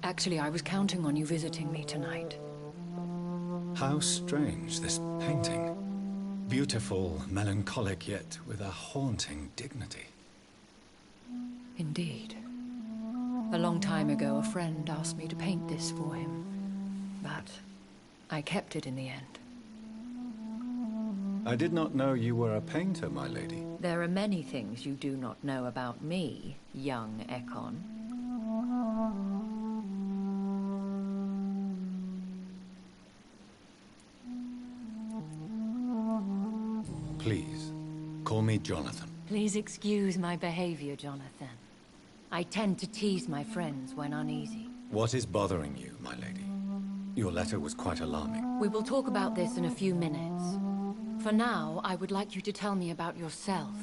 Actually, I was counting on you visiting me tonight. How strange, this painting. Beautiful, melancholic, yet with a haunting dignity. Indeed. A long time ago, a friend asked me to paint this for him. But I kept it in the end. I did not know you were a painter, my lady. There are many things you do not know about me, young Ekon. Please, call me Jonathan. Please excuse my behavior, Jonathan. I tend to tease my friends when uneasy. What is bothering you, my lady? Your letter was quite alarming. We will talk about this in a few minutes. For now, I would like you to tell me about yourself.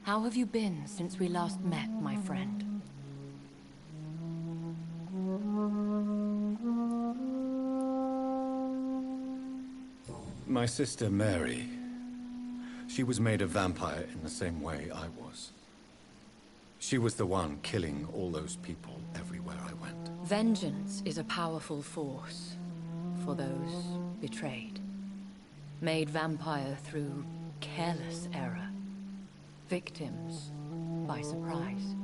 How have you been since we last met, my friend? My sister Mary. She was made a vampire in the same way I was. She was the one killing all those people everywhere I went. Vengeance is a powerful force for those betrayed. Made vampire through careless error. Victims by surprise.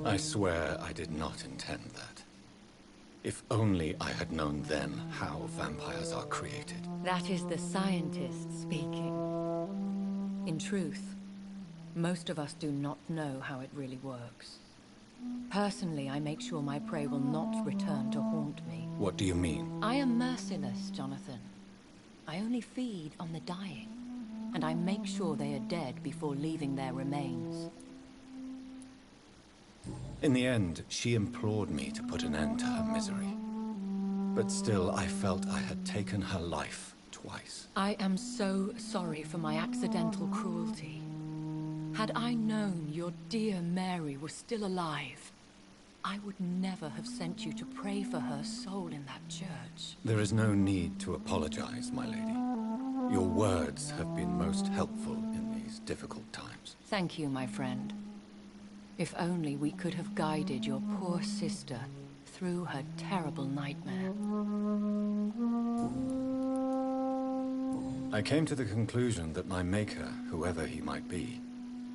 I swear I did not intend that. If only I had known then how vampires are created. That is the scientist speaking. In truth, most of us do not know how it really works. Personally, I make sure my prey will not return to haunt me. What do you mean? I am merciless, Jonathan. I only feed on the dying, and I make sure they are dead before leaving their remains. In the end, she implored me to put an end to her misery. But still, I felt I had taken her life twice. I am so sorry for my accidental cruelty. Had I known your dear Mary was still alive, I would never have sent you to pray for her soul in that church. There is no need to apologize, my lady. Your words have been most helpful in these difficult times. Thank you, my friend. If only we could have guided your poor sister through her terrible nightmare. I came to the conclusion that my maker, whoever he might be,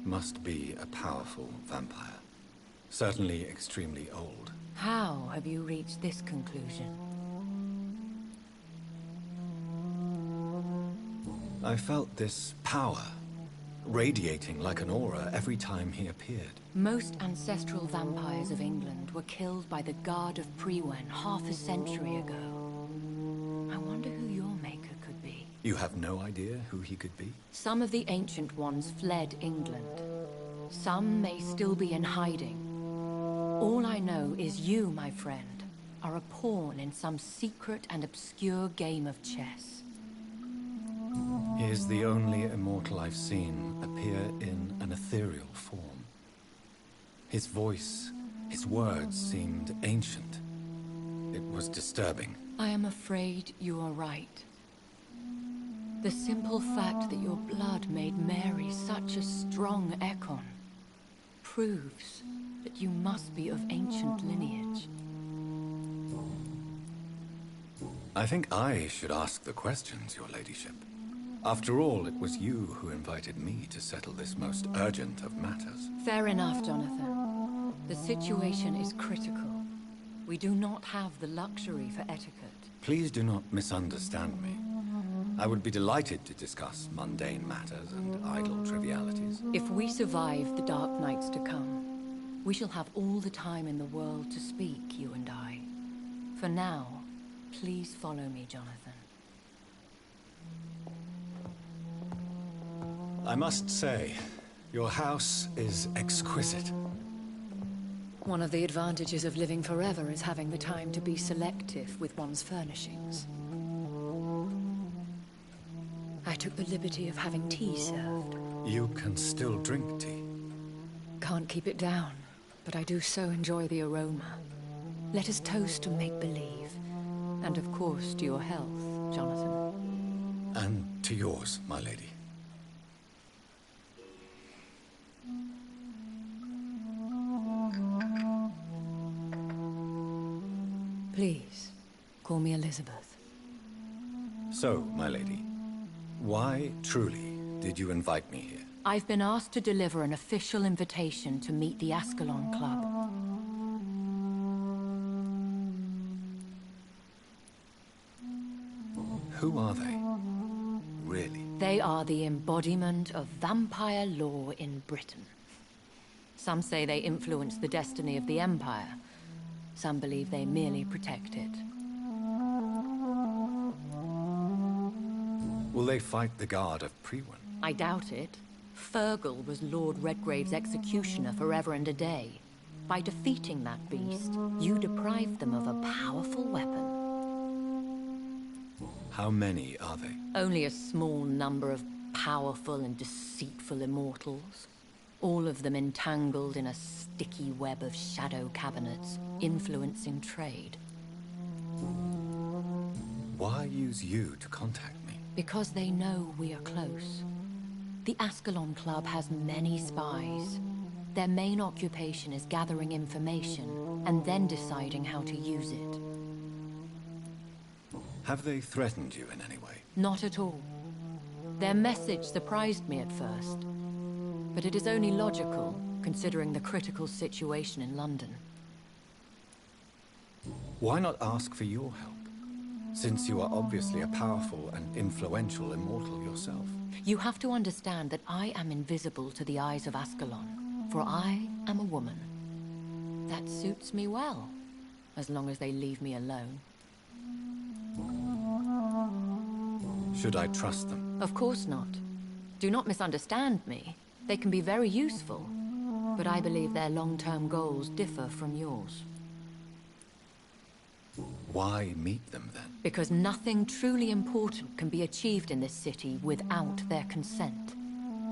must be a powerful vampire. Certainly extremely old. How have you reached this conclusion? I felt this power radiating like an aura every time he appeared. Most ancestral vampires of England were killed by the Guard of Prямoi half a century ago. I wonder who your maker could be. You have no idea who he could be? Some of the ancient ones fled England. Some may still be in hiding. All I know is you, my friend, are a pawn in some secret and obscure game of chess. He is the only immortal I've seen appear in an ethereal form. His voice, his words seemed ancient. It was disturbing. I am afraid you are right. The simple fact that your blood made Mary such a strong Ekon proves that you must be of ancient lineage. I think I should ask the questions, your ladyship. After all, it was you who invited me to settle this most urgent of matters. Fair enough, Jonathan. The situation is critical. We do not have the luxury for etiquette. Please do not misunderstand me. I would be delighted to discuss mundane matters and idle trivialities. If we survive the dark nights to come, we shall have all the time in the world to speak, you and I. For now, please follow me, Jonathan. I must say, your house is exquisite. One of the advantages of living forever is having the time to be selective with one's furnishings. I took the liberty of having tea served. You can still drink tea. Can't keep it down, but I do so enjoy the aroma. Let us toast to make-believe. And of course, to your health, Jonathan. And to yours, my lady. Please, call me Elizabeth. So, my lady, why, truly, did you invite me here? I've been asked to deliver an official invitation to meet the Ascalon Club. Who are they? Really? They are the embodiment of vampire law in Britain. Some say they influence the destiny of the Empire. Some believe they merely protect it. Will they fight the guard of Prewin? I doubt it. Fergal was Lord Redgrave's executioner forever and a day. By defeating that beast, you deprived them of a powerful weapon. How many are they? Only a small number of powerful and deceitful immortals. All of them entangled in a sticky web of shadow cabinets, influencing trade. Why use you to contact me? Because they know we are close. The Ascalon Club has many spies. Their main occupation is gathering information, and then deciding how to use it. Have they threatened you in any way? Not at all. Their message surprised me at first. But it is only logical, considering the critical situation in London. Why not ask for your help? Since you are obviously a powerful and influential immortal yourself. You have to understand that I am invisible to the eyes of Ascalon, for I am a woman. That suits me well, as long as they leave me alone. Should I trust them? Of course not. Do not misunderstand me. They can be very useful, but I believe their long-term goals differ from yours. Why meet them then? Because nothing truly important can be achieved in this city without their consent.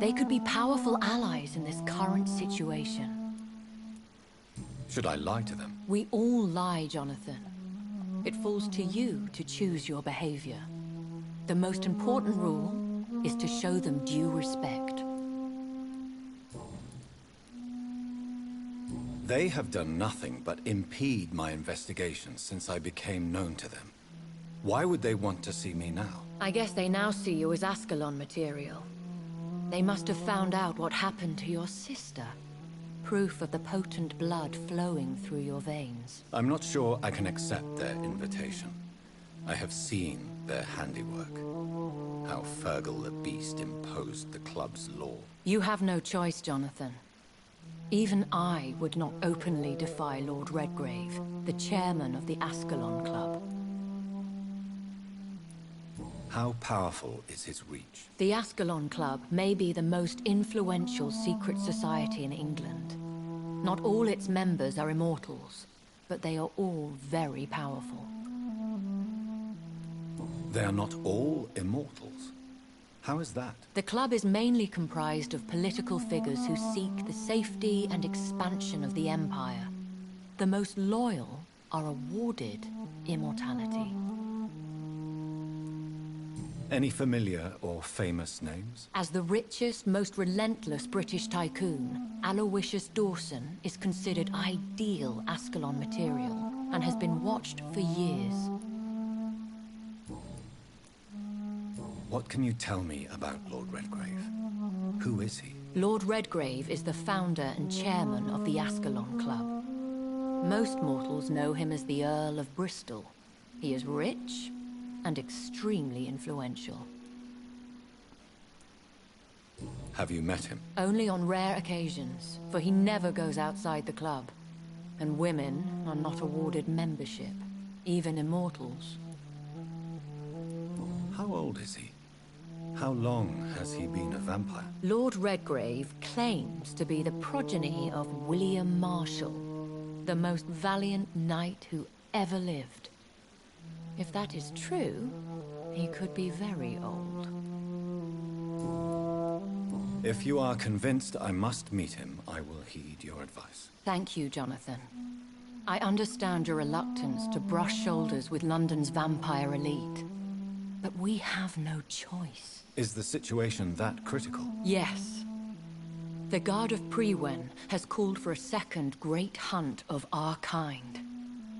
They could be powerful allies in this current situation. Should I lie to them? We all lie, Jonathan. It falls to you to choose your behavior. The most important rule is to show them due respect. They have done nothing but impede my investigations since I became known to them. Why would they want to see me now? I guess they now see you as Ascalon material. They must have found out what happened to your sister. Proof of the potent blood flowing through your veins. I'm not sure I can accept their invitation. I have seen their handiwork. How Fergal the Beast imposed the club's law. You have no choice, Jonathan. Even I would not openly defy Lord Redgrave, the chairman of the Ascalon Club. How powerful is his reach? The Ascalon Club may be the most influential secret society in England. Not all its members are immortals, but they are all very powerful. They are not all immortals. How is that? The club is mainly comprised of political figures who seek the safety and expansion of the Empire. The most loyal are awarded immortality. Any familiar or famous names? As the richest, most relentless British tycoon, Aloysius Dawson is considered ideal Ascalon material and has been watched for years. What can you tell me about Lord Redgrave? Who is he? Lord Redgrave is the founder and chairman of the Ascalon Club. Most mortals know him as the Earl of Bristol. He is rich and extremely influential. Have you met him? Only on rare occasions, for he never goes outside the club. And women are not awarded membership, even immortals. How old is he? How long has he been a vampire? Lord Redgrave claims to be the progeny of William Marshall, the most valiant knight who ever lived. If that is true, he could be very old. If you are convinced I must meet him, I will heed your advice. Thank you, Jonathan. I understand your reluctance to brush shoulders with London's vampire elite. But we have no choice. Is the situation that critical? Yes. The Guard of Premwen has called for a second great hunt of our kind.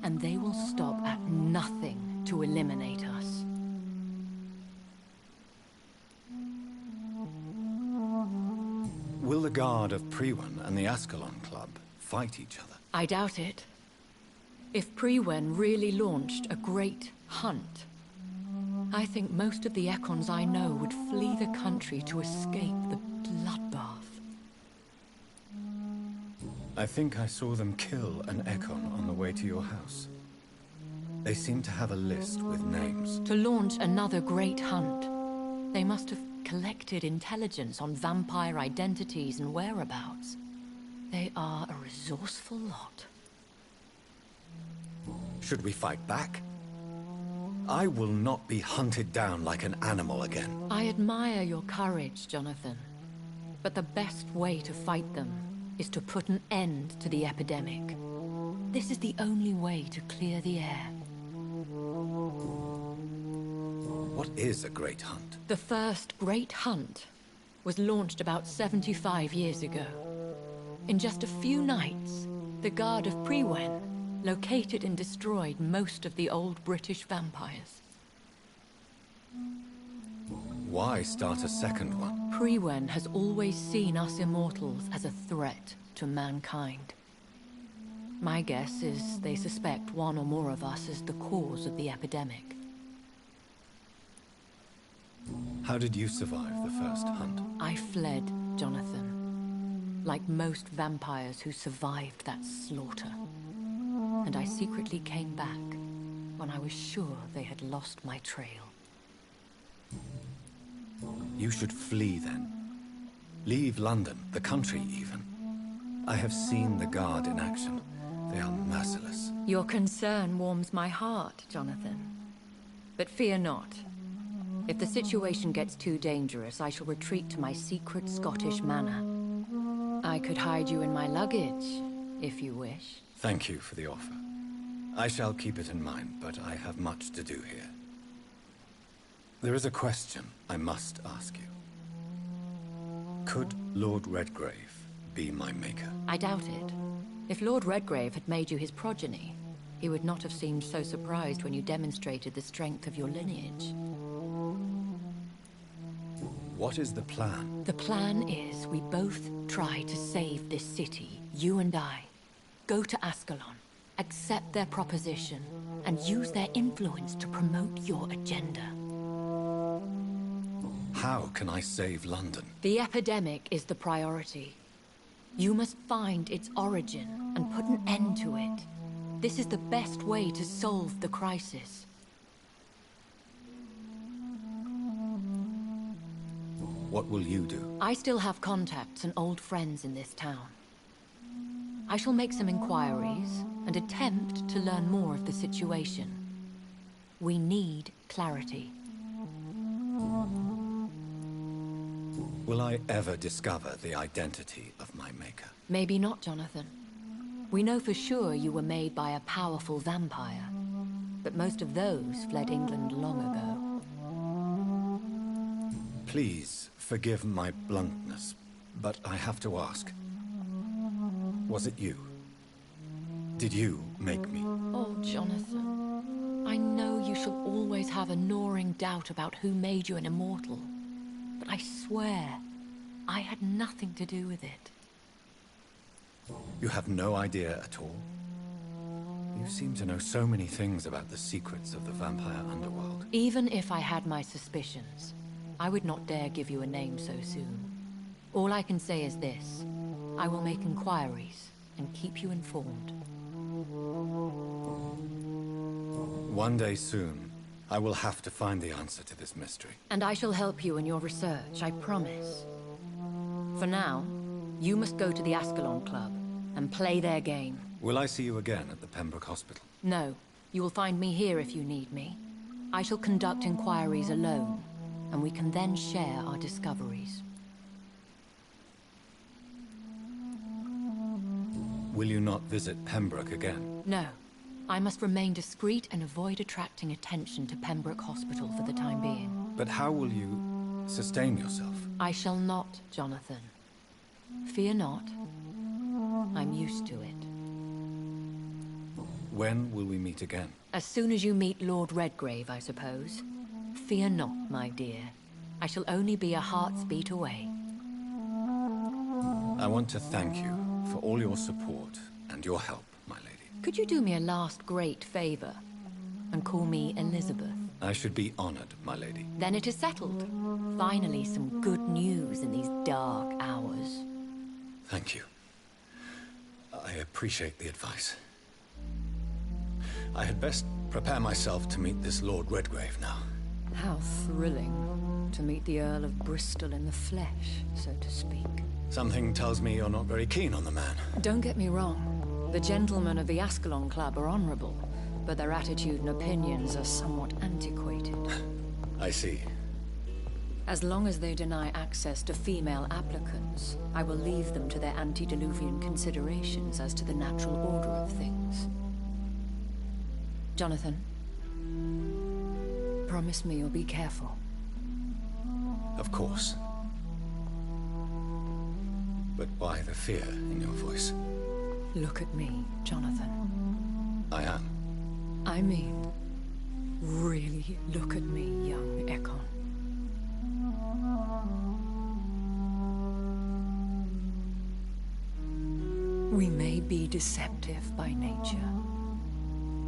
And they will stop at nothing to eliminate us. Will the Guard of Premwen and the Ascalon Club fight each other? I doubt it. If Premwen really launched a great hunt, I think most of the Ekons I know would flee the country to escape the bloodbath. I think I saw them kill an Ekon on the way to your house. They seem to have a list with names. To launch another great hunt, they must have collected intelligence on vampire identities and whereabouts. They are a resourceful lot. Should we fight back? I will not be hunted down like an animal again. I admire your courage, Jonathan. But the best way to fight them is to put an end to the epidemic. This is the only way to clear the air. What is a great hunt? The first great hunt was launched about 75 years ago. In just a few nights, the Guard of Premwen located and destroyed most of the old British vampires. Why start a second one? Premwen has always seen us immortals as a threat to mankind. My guess is they suspect one or more of us as the cause of the epidemic. How did you survive the first hunt? I fled, Jonathan. Like most vampires who survived that slaughter. And I secretly came back when I was sure they had lost my trail. You should flee then. Leave London, the country even. I have seen the Guard in action. They are merciless. Your concern warms my heart, Jonathan. But fear not. If the situation gets too dangerous, I shall retreat to my secret Scottish manor. I could hide you in my luggage, if you wish. Thank you for the offer. I shall keep it in mind, but I have much to do here. There is a question I must ask you. Could Lord Redgrave be my maker? I doubt it. If Lord Redgrave had made you his progeny, he would not have seemed so surprised when you demonstrated the strength of your lineage. What is the plan? The plan is we both try to save this city, you and I. Go to Ascalon, accept their proposition, and use their influence to promote your agenda. How can I save London? The epidemic is the priority. You must find its origin and put an end to it. This is the best way to solve the crisis. What will you do? I still have contacts and old friends in this town. I shall make some inquiries and attempt to learn more of the situation. We need clarity. Will I ever discover the identity of my maker? Maybe not, Jonathan. We know for sure you were made by a powerful vampire, but most of those fled England long ago. Please forgive my bluntness, but I have to ask. Was it you? Did you make me? Oh, Jonathan. I know you shall always have a gnawing doubt about who made you an immortal. But I swear, I had nothing to do with it. You have no idea at all? You seem to know so many things about the secrets of the vampire underworld. Even if I had my suspicions, I would not dare give you a name so soon. All I can say is this. I will make inquiries and keep you informed. One day soon, I will have to find the answer to this mystery. And I shall help you in your research, I promise. For now, you must go to the Ascalon Club and play their game. Will I see you again at the Pembroke Hospital? No. You will find me here if you need me. I shall conduct inquiries alone, and we can then share our discoveries. Will you not visit Pembroke again? No. I must remain discreet and avoid attracting attention to Pembroke Hospital for the time being. But how will you sustain yourself? I shall not, Jonathan. Fear not. I'm used to it. When will we meet again? As soon as you meet Lord Redgrave, I suppose. Fear not, my dear. I shall only be a heart's beat away. I want to thank you for all your support and your help, my lady. Could you do me a last great favor and call me Elizabeth? I should be honored, my lady. Then it is settled. Finally, some good news in these dark hours. Thank you. I appreciate the advice. I had best prepare myself to meet this Lord Redgrave now. How thrilling to meet the Earl of Bristol in the flesh, so to speak. Something tells me you're not very keen on the man. Don't get me wrong. The gentlemen of the Ascalon Club are honorable, but their attitude and opinions are somewhat antiquated. I see. As long as they deny access to female applicants, I will leave them to their antediluvian considerations as to the natural order of things. Jonathan, promise me you'll be careful. Of course. But why the fear in your voice? Look at me, Jonathan. I am. I mean, really look at me, young Ekon. We may be deceptive by nature,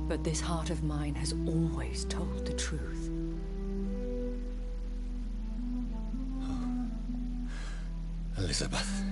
but this heart of mine has always told the truth. Elizabeth.